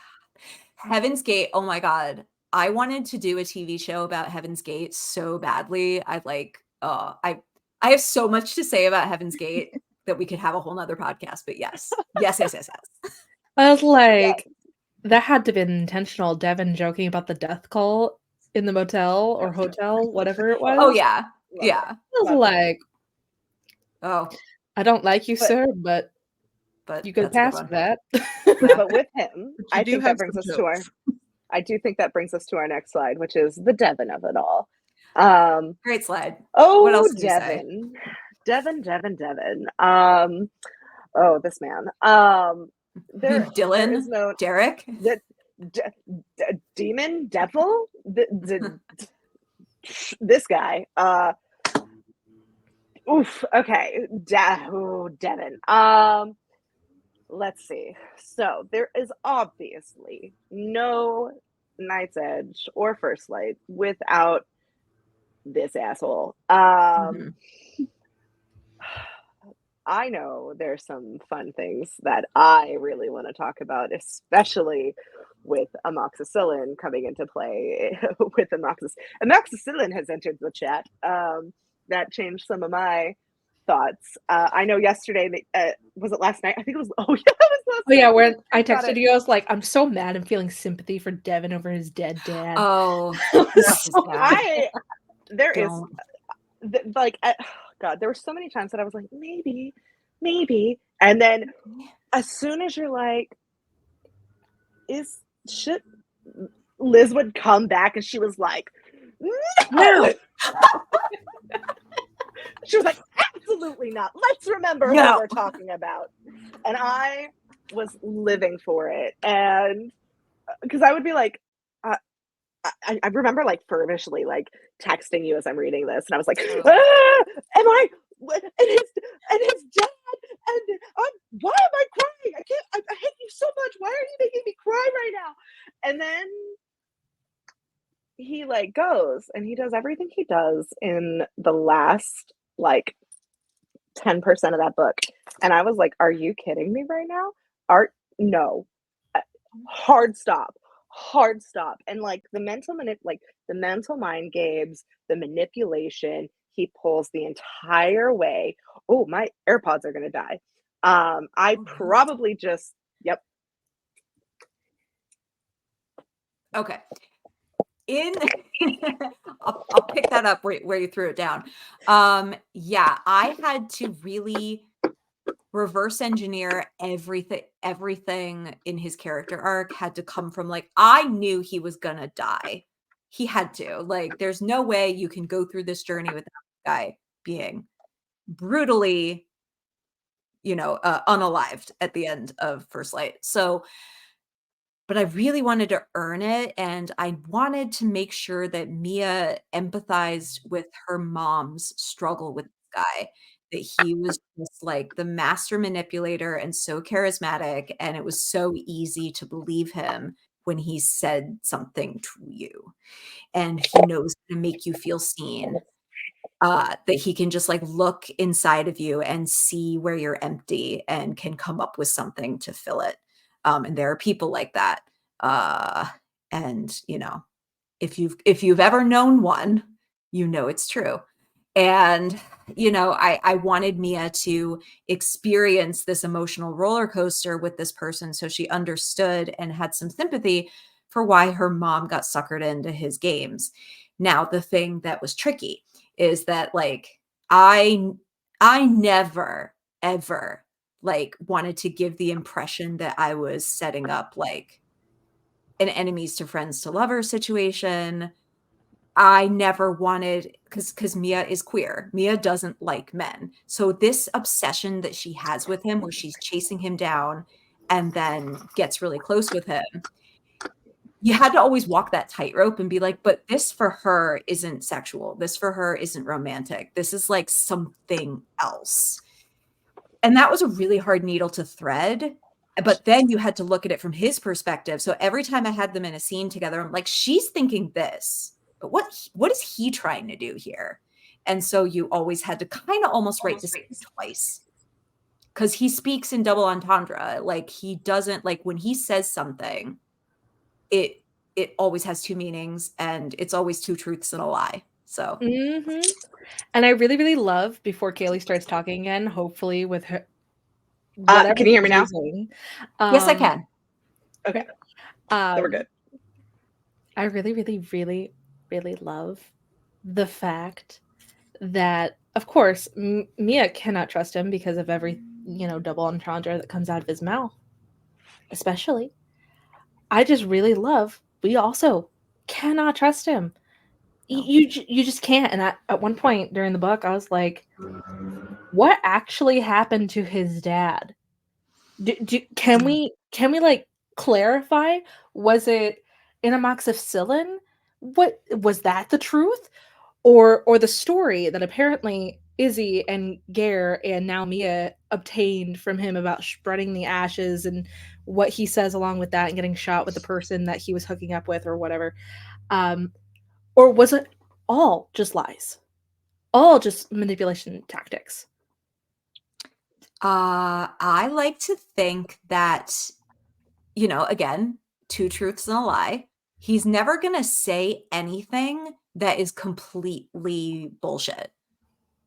Heaven's Gate, oh my God. I wanted to do a TV show about Heaven's Gate so badly. I have so much to say about Heaven's Gate that we could have a whole nother podcast, but yes. Yes. I was like, Yes. that had to have been intentional. Devon joking about the death cult in the motel or hotel, whatever it was. Oh yeah. Love Yeah. I was Love it. like, Oh, I don't like you, But- sir, but but you could that's a good pass one. for that. Yeah. But with him, But you I do think have that brings some us to our jokes. I do think that brings us to our next slide, which is the Devon of it all. Great slide. Oh, What else do you say? Devon. Oh, this man. There Dylan, is no Derek. demon, devil, this guy. Oof. Okay, Devon. Let's see. So there is obviously no Night's Edge or First Light without this asshole. Mhm. I know there's some fun things that I really want to talk about, especially with amoxicillin coming into play. With amoxicillin has entered the chat. That changed some of my thoughts. I know yesterday, was it last night? I think it was. Oh yeah, it was last Oh yeah, night. when I Got texted it. you, I was like, I'm so mad. I'm feeling sympathy for Devon over his dead dad. Oh, So There is don't. like, God, there were so many times that I was like, maybe, and then as soon as you're like, should Liz would come back and she was like, no. She was like, absolutely not. Let's remember who No. we're talking about. And I was living for it. And because I would be like, I remember like feverishly like texting you as I'm reading this, and I was like, am I? And his dad, and why am I crying? I can't. I hate you so much. Why are you making me cry right now? And then he like goes and he does everything he does in the last like 10% of that book, and I was like, are you kidding me right now? No, hard stop. And like the mental mind games, the manipulation, he pulls the entire way. Oh, my AirPods are gonna die. I probably just Okay. I'll pick that up where you threw it down. Yeah, I had to really reverse engineer everything in his character arc had to come from like, I knew he was gonna die. He had to. Like, there's no way you can go through this journey without the guy being brutally, unalived at the end of First Light. So, but I really wanted to earn it, and I wanted to make sure that Mia empathized with her mom's struggle with this guy, that he was just like the master manipulator and so charismatic, and it was so easy to believe him when he said something to you. And he knows how to make you feel seen. That he can just like look inside of you and see where you're empty and can come up with something to fill it. And there are people like that. And if you've ever known one, it's true. And I wanted Mia to experience this emotional roller coaster with this person so she understood and had some sympathy for why her mom got suckered into his games. Now, the thing that was tricky is that like I never ever like wanted to give the impression that I was setting up like an enemies to friends to lovers situation. I never wanted, because Mia is queer. Mia doesn't like men. So this obsession that she has with him, where she's chasing him down and then gets really close with him, you had to always walk that tightrope and be like, but this for her isn't sexual. This for her isn't romantic. This is like something else. And that was a really hard needle to thread. But then you had to look at it from his perspective. So every time I had them in a scene together, I'm like, she's thinking this, but what is he trying to do here? And so you always had to kind of almost write this twice, because he speaks in double entendre. Like, he doesn't, like, when he says something, it always has two meanings, and it's always two truths and a lie. So And I really, really love, before Kaylee starts talking again, hopefully with her Can you hear me now? using, yes, I can. Okay. So we're good. I really, really, really, really love the fact that, of course, Mia cannot trust him because of every, double entendre that comes out of his mouth. Especially, I just really love, we also cannot trust him. No. You just can't. And at one point during the book, I was like, what actually happened to his dad? Can we like clarify? Was it an amoxicillin? What was that, the truth? Or the story that apparently Izzy and Gare and now Mia obtained from him about spreading the ashes, and what he says along with that, and getting shot with the person that he was hooking up with or whatever. Or was it all just lies? All just manipulation tactics? I like to think that, again, two truths and a lie. He's never going to say anything that is completely bullshit.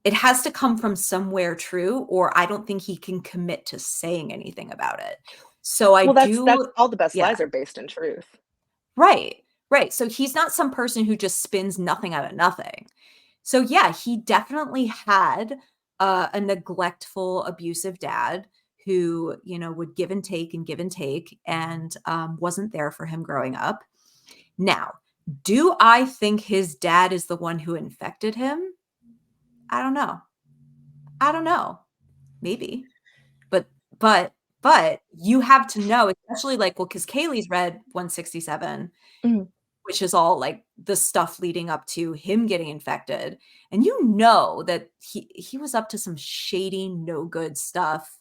It has to come from somewhere true, or I don't think he can commit to saying anything about it. So that's all the best lies are based in truth. Right. So he's not some person who just spins nothing out of nothing. So yeah, he definitely had a neglectful, abusive dad who, would give and take and wasn't there for him growing up. Now, do I think his dad is the one who infected him? I don't know. Maybe. But you have to know, especially because Kaylee's read 167, which is all like the stuff leading up to him getting infected. And that he was up to some shady, no good stuff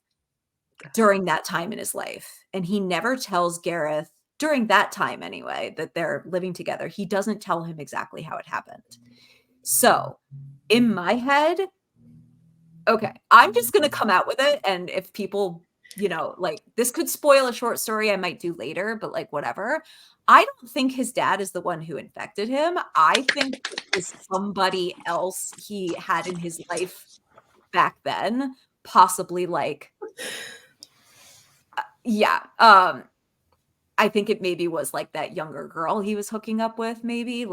during that time in his life. And he never tells Gareth, during that time anyway, that they're living together. He doesn't tell him exactly how it happened. So in my head, okay, I'm just going to come out with it. And if people, this could spoil a short story I might do later, but whatever. I don't think his dad is the one who infected him. I think it was somebody else he had in his life back then, possibly I think it maybe was that younger girl he was hooking up with, maybe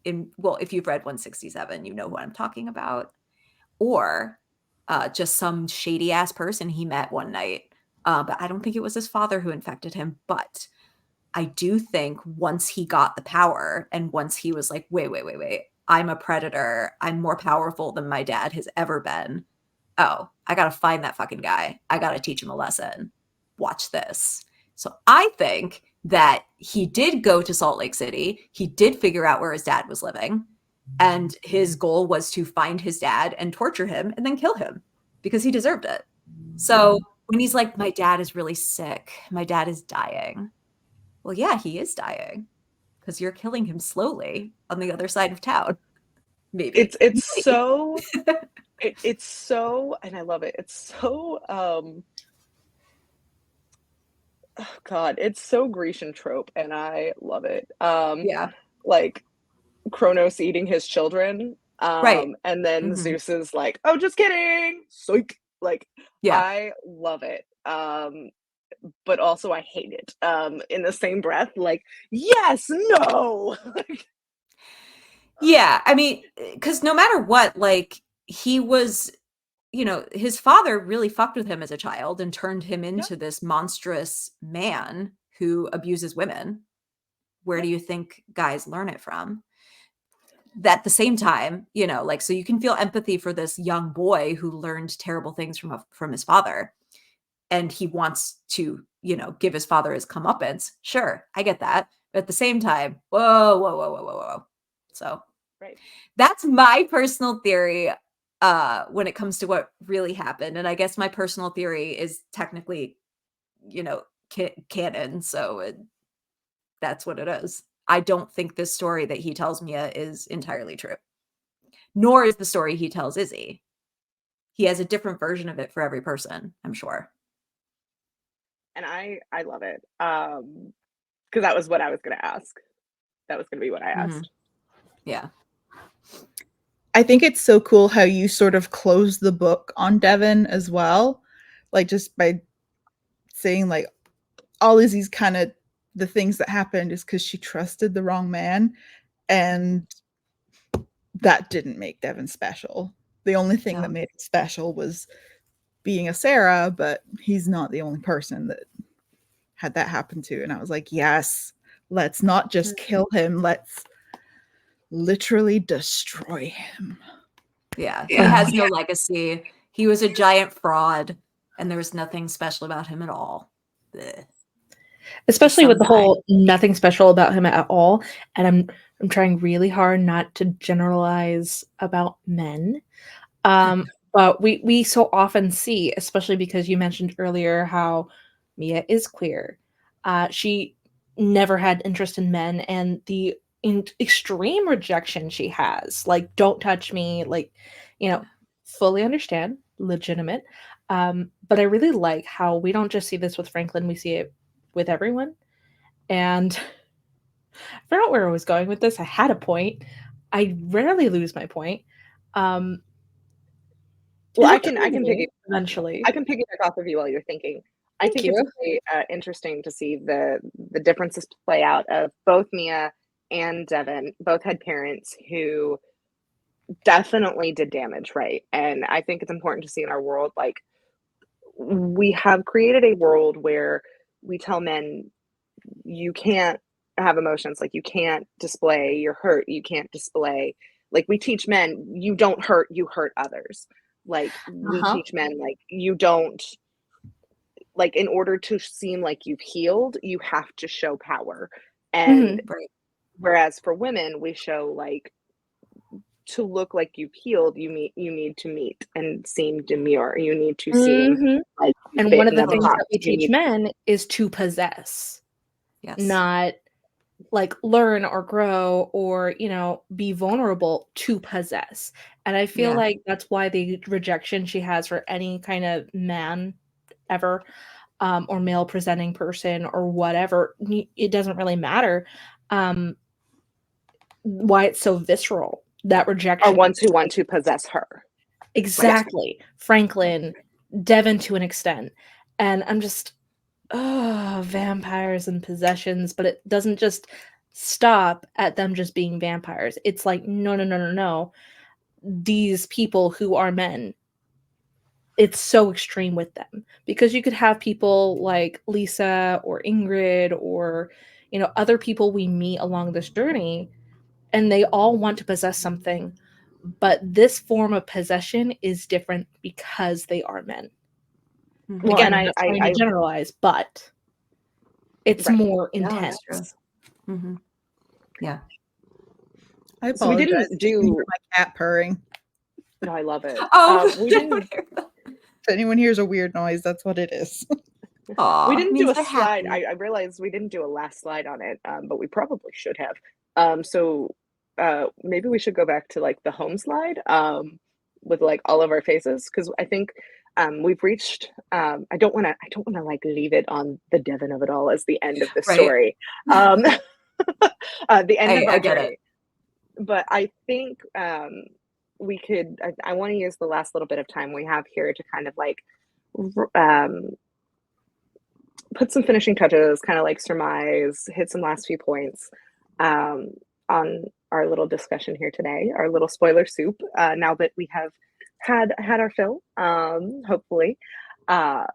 if you've read 167, you know who I'm talking about. Or just some shady ass person he met one night. But I don't think it was his father who infected him. But I do think once he got the power, and once he was like, wait, I'm a predator. I'm more powerful than my dad has ever been. Oh, I got to find that fucking guy. I got to teach him a lesson. Watch this. So I think that he did go to Salt Lake City. He did figure out where his dad was living. And his goal was to find his dad and torture him and then kill him because he deserved it. So when he's like, my dad is really sick, my dad is dying. Well, yeah, he is dying because you're killing him slowly on the other side of town. Maybe. It's so, it's so, and I love it. It's so, oh God, it's so Grecian trope, and I love it. Like Kronos eating his children, right, and then Zeus is like, oh, just kidding, psych. I love it, but also I hate it, in the same breath, yes, no. Yeah, I mean, because no matter what, he was, his father really fucked with him as a child and turned him into this monstrous man who abuses women. Where do you think guys learn it from? at the same time, you know, like, so you can feel empathy for this young boy who learned terrible things from his father, and he wants to, you know, give his father his comeuppance. Sure, I get that. But at the same time, whoa, whoa, whoa, whoa, whoa, whoa. So Right. that's my personal theory when it comes to what really happened. And I guess my personal theory is technically, you know, canon. So that's what it is. I don't think this story that he tells Mia is entirely true, nor is the story he tells Izzy. He has a different version of it for every person, I'm sure. And I love it. Because that was what I was going to ask. That was going to be what I asked. Yeah. I think it's so cool how you sort of close the book on Devon as well. Like, just by saying, like, all Izzy's kind of the things that happened is because she trusted the wrong man. And that didn't make Devon special. The only thing that made it special was being a Sarah, but he's not the only person that had that happen to. And I was like, yes, let's not just kill him. Let's literally destroy him. Yeah. He has no legacy. He was a giant fraud, and there was nothing special about him at all. Blech. Especially with the whole nothing special about him at all. And I'm trying really hard not to generalize about men. But we so often see, especially because you mentioned earlier how Mia is queer. She never had interest in men, and the extreme rejection she has, like, don't touch me, like, you know, fully understand, legitimate. But I really like how we don't just see this with Franklin, we see it with everyone. And I forgot where I was going with this. I had a point. I rarely lose my point. Well, I can eventually. I can piggyback off of you while you're thinking. I think it's really interesting to see the differences play out of both Mia and Devon. Both had parents who definitely did damage, right? And I think it's important to see in our world, like, we have created a world where we tell men you can't have emotions, like, you can't display your hurt, you can't display, like, we teach men you don't hurt, you hurt others. Like, we teach men, like, you don't, like, in order to seem like you've healed, you have to show power. And whereas for women, we show, like, to look like you've healed, you need to meet and seem demure. You need to seem like, and one of the things that we teach men is to possess. Yes. Not like learn or grow or, you know, be vulnerable, to possess. And I feel like that's why the rejection she has for any kind of man ever, or male presenting person or whatever, it doesn't really matter why it's so visceral, that rejection. Are ones who want to possess her. Exactly. Right. Franklin, Devon to an extent. And I'm just, vampires and possessions, but it doesn't just stop at them just being vampires. It's like, no. These people who are men, it's so extreme with them, because you could have people like Lisa or Ingrid or, you know, other people we meet along this journey, and they all want to possess something, but this form of possession is different because they are men. Well, again, and I'm not trying to generalize, but it's more intense. Yeah. I apologize. So we didn't do my cat purring. No, I love it. We didn't. If anyone hears a weird noise, that's what it is. We didn't do a slide. I realized we didn't do a last slide on it, but we probably should have. So maybe we should go back to, like, the home slide with, like, all of our faces, because I think we've reached. I don't want to like leave it on the Devon of it all as the end of the story. The end of our journey. But I think we could. I want to use the last little bit of time we have here to kind of, like, put some finishing touches, kind of, like, surmise, hit some last few points on our little discussion here today, our little spoiler soup. Now that we have had our fill, hopefully. So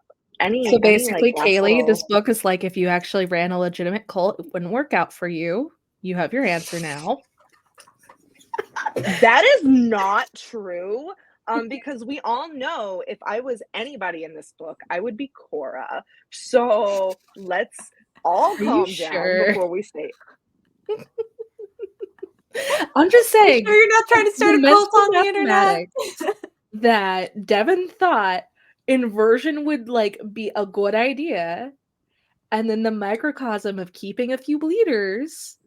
basically, Kaylee, this book is like, if you actually ran a legitimate cult, it wouldn't work out for you. You have your answer now. That is not true. Because we all know if I was anybody in this book, I would be Cora. So let's all Are you calm sure? down before we say. I'm just saying. Sure you're not trying to start a the cult mental on the internet? mathematics that Devon thought inversion would like be a good idea, and then the microcosm of keeping a few bleeders,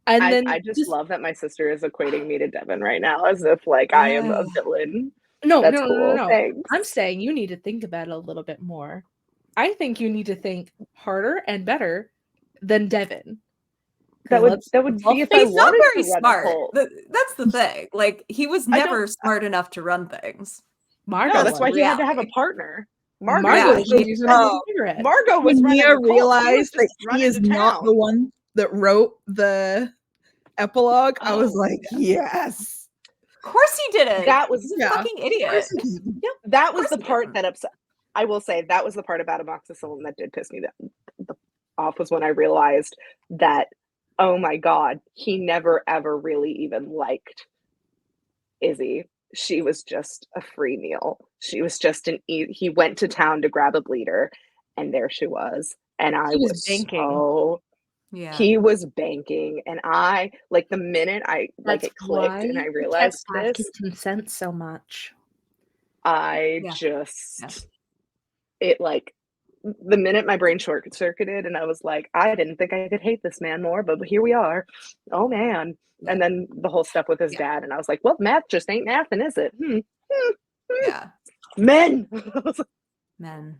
and then I just love that my sister is equating me to Devon right now, as if like I am a villain. no, That's no, cool. no. Thanks. I'm saying you need to think about it a little bit more. I think you need to think harder and better than Devon. That would be if I He's not wanted very to run a smart. cult. That's the thing. Like, he was I never smart enough to run things. Margot, No, that's why was. he had to have a partner. Margot Yeah, was using a cigarette. Margot was When running Mia a cult. He was realized that just he running is to not town. the one that wrote the epilogue, I was Oh, like, yes. Of course he didn't. That was He's a fucking idiot. Yep. That was course the he part didn't. that upset. I will say that was the part about Amoxicillin that did piss me off, was when I realized that, oh my God, he never ever really even liked Izzy. She was just a free meal. She was just he went to town to grab a bleeder, and there she was. And I He was was banking. so. Yeah. He was banking, and I like the minute I like That's it clicked and I realized this. Consent so much. I just it like the minute my brain short circuited, and I was like, I didn't think I could hate this man more, but here we are. Oh man. Yeah. And then the whole stuff with his dad, and I was like, well, math just ain't mathing, is it? Yeah. Men. Men.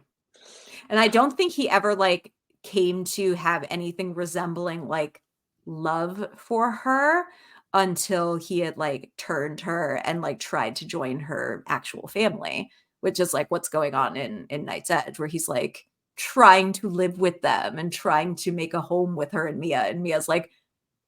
And I don't think he ever like came to have anything resembling like love for her until he had like turned her and like tried to join her actual family, which is like what's going on in Night's Edge, where he's like trying to live with them and trying to make a home with her and Mia, and Mia's like,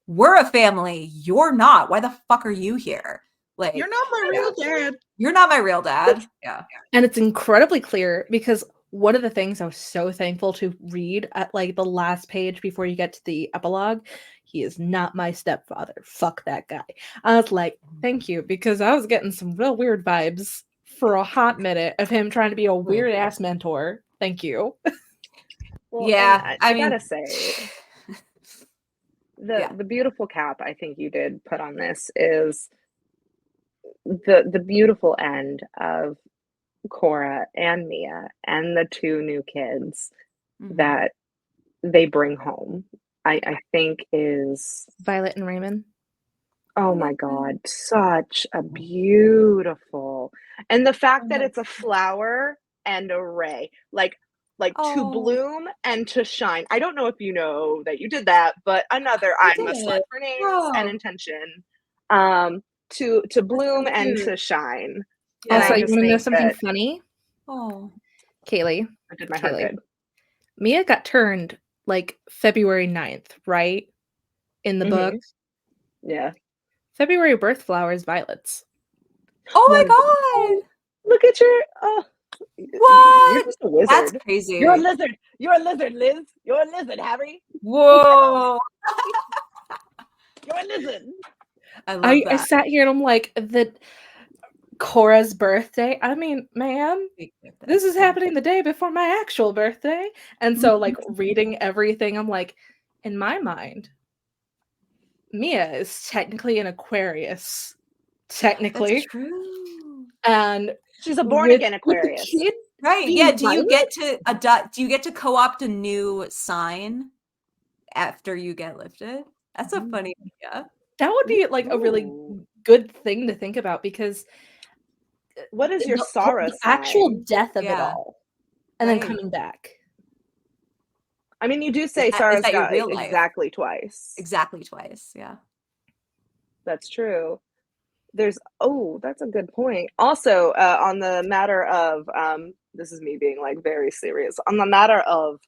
we're a family, you're not, why the fuck are you here? Like, You're not my real dad. You're not my real dad. Yeah. And it's incredibly clear, because one of the things I was so thankful to read at like the last page before you get to the epilogue, he is not my stepfather. Fuck that guy. I was like, thank you, because I was getting some real weird vibes for a hot minute of him trying to be a weird ass mentor. Thank you. Well, Yeah, I gotta say, the beautiful cap I think you did put on this is the beautiful end of Cora and Mia and the two new kids that they bring home. I think is Violet and Raymond. Oh my God, such a beautiful, and the fact that it's a flower and a ray, like to bloom and to shine. I don't know if you know that you did that, but another I'm a slut for names and intention. To bloom and to shine. And Also, I you just want to know think something that funny? Oh, Kaylee. I did my heart good. Mia got turned like February 9th, right? In the book. Yeah. February birth flower is violets. Oh my God. Look at your What? You're just a wizard. That's crazy. You're a lizard. You're a lizard, Liz. You're a lizard, Harry. Whoa. You're a lizard. I love that. I sat here and I'm like, Cora's birthday. I mean, man, this is happening the day before my actual birthday. And so, like, reading everything, I'm like, in my mind, Mia is technically an Aquarius. Technically. That's true. And she's a born again Aquarius. Right. Yeah. Do you get to adopt? Do you get to co-opt a new sign after you get lifted? That's a funny idea. That would be like a really good thing to think about, because what is your sorrow the actual death of it all, and then coming back. I mean, you do say Sarah's got exactly twice. Exactly twice. Yeah. That's true. That's a good point. Also, on the matter of this is me being like very serious on the matter of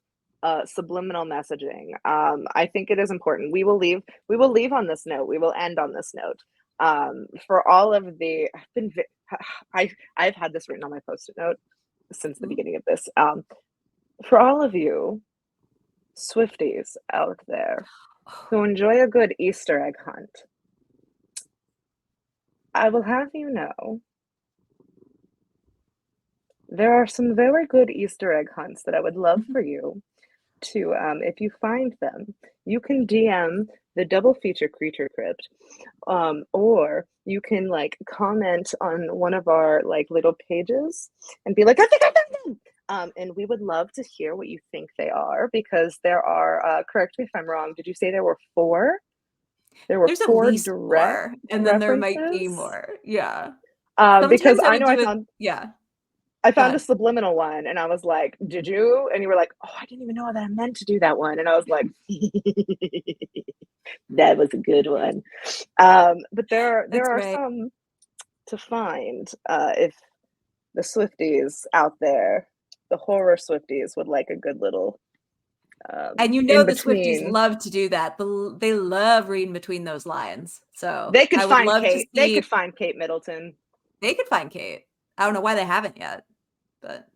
subliminal messaging. I think it is important. We will leave on this note. We will end on this note. For all of the, I've had this written on my post-it note since the beginning of this. For all of you Swifties out there who enjoy a good Easter egg hunt, I will have you know, there are some very good Easter egg hunts that I would love for you to, if you find them, you can DM the Double Feature Creature Crypt, or you can like comment on one of our like little pages and be like, I think I found them. And we would love to hear what you think they are, because there are, correct me if I'm wrong, did you say there were 4? There were There's at 4 least direct 4, and then there might be references. more. Yeah. Because Sometimes I I would know do I it. found Yeah. I Go found a ahead. subliminal one, and I was like, "Did you?" And you were like, "Oh, I didn't even know that I meant to do that one." And I was like, "That was a good one." But there That's are right. some to find, if the Swifties out there, the horror Swifties, would like a good little And you know in the Swifties between. love to do that. They love reading between those lines. So They could I would find love to Kate. They could see. find Kate Middleton. They could find Kate. I don't know why they haven't yet, but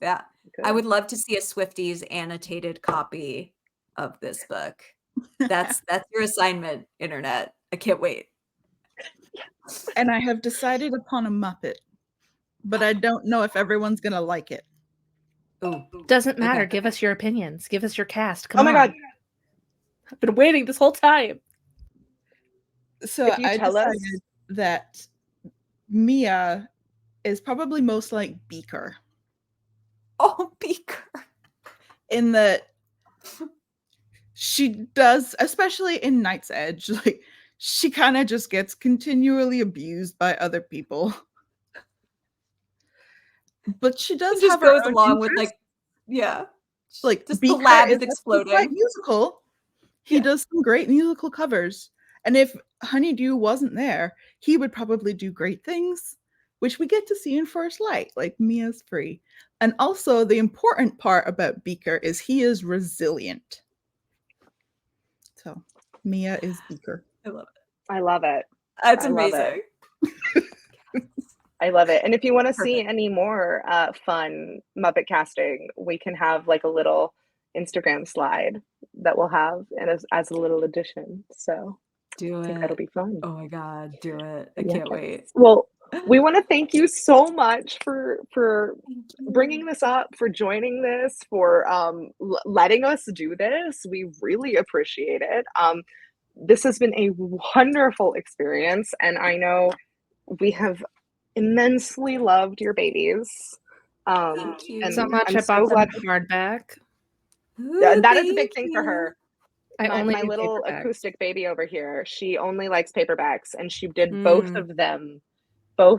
yeah. I Good. would love to see a Swifties annotated copy of this book. That's your assignment, internet. I can't wait. And I have decided upon a Muppet, but I don't know if everyone's gonna like it. Ooh. Doesn't matter. Okay. Give us your opinions. Give us your cast. Come Oh my on. God! I've been waiting this whole time. So If you I tell us, decided that Mia is probably most like Beaker, Oh, Beaker. in that she does, especially in Night's Edge, like she kind of just gets continually abused by other people. But she does It just have her goes own along with interests. yeah. Like Just the Beaker lab is is a quite exploding. musical. He Yeah. does some great musical covers. And if Honeydew wasn't there, he would probably do great things, which we get to see in First Light, like Mia's free. And also the important part about Beaker is he is resilient. So Mia is Beaker. I love it. I love it. That's I love it. amazing. I love it. And if you want to see Perfect. any more fun Muppet casting, we can have like a little Instagram slide that we'll have and as a little addition. So Do I think that'll it. be fun. Oh my God, do it. I Yes. can't wait. Well, we want to thank you so much for Thank bringing you. this up, for joining this, for letting us do this. We really appreciate it. This has been a wonderful experience, and I know we have immensely loved your babies. Thank you. And So much I'm I so bought them glad in hardback. Ooh, that is a big thank thing for you. her. I only My do little paperbacks. acoustic baby over here, she only likes paperbacks, and she did both Mm,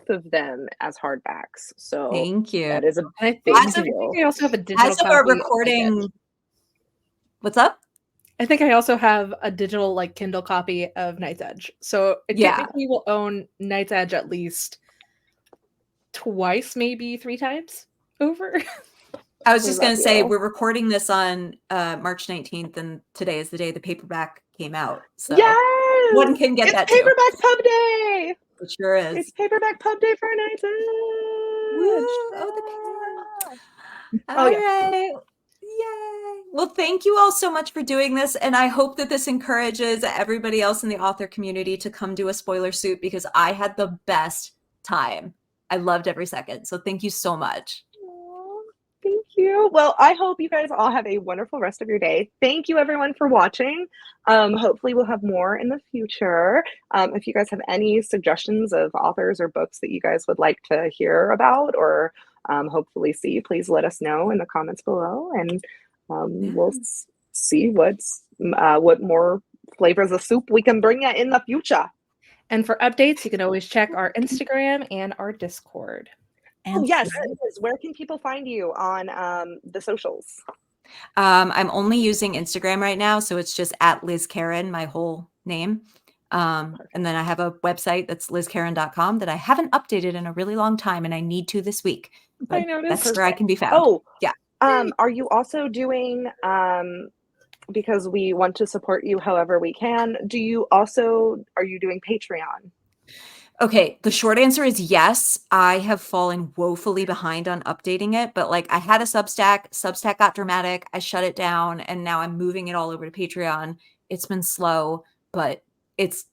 of them as hardbacks. So thank you. that is a And I big think, As I of, deal. think I also have a digital as of our copy of Night Edge. recording, what's up? I think I also have a digital like Kindle copy of Night's Edge. So it Yeah. technically will own Night's Edge at least twice, maybe 3 times over. I was We just going love to say, you. we're recording this on March 19th, and today is the day the paperback came out. So Yes! one can get It's that too. paperback pub day! It sure is. It's paperback pub day for Night's Woo! Edge! Oh, the pen. Oh, All yeah. right. Yay. Well, thank you all so much for doing this. And I hope that this encourages everybody else in the author community to come do a spoiler suit, because I had the best time. I loved every second. So thank you so much. Aw, thank you. Well, I hope you guys all have a wonderful rest of your day. Thank you, everyone, for watching. Hopefully, we'll have more in the future. If you guys have any suggestions of authors or books that you guys would like to hear about or hopefully see, please let us know in the comments below, and we'll see what more flavors of soup we can bring you in the future. And for updates, you can always check our Instagram and our Discord. Oh, yes. Liz, where can people find you on the socials? I'm only using Instagram right now, so it's just at Liz Kerin, my whole name. And then I have a website that's lizkerin.com that I haven't updated in a really long time, and I need to this week. But I noticed. that's where I can be found. Oh, yeah. Are you also doing, because we want to support you however we can, are you doing Patreon? Okay, the short answer is yes. I have fallen woefully behind on updating it, but like I had a Substack got dramatic, I shut it down, and now I'm moving it all over to Patreon. It's been slow, but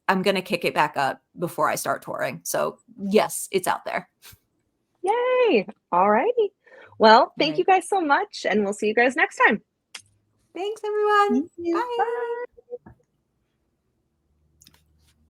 I'm gonna kick it back up before I start touring. So yes, it's out there. Yay! All righty. Well, thank right. you guys so much, and we'll see you guys next time. Thanks, everyone. Thank you. Bye. Bye.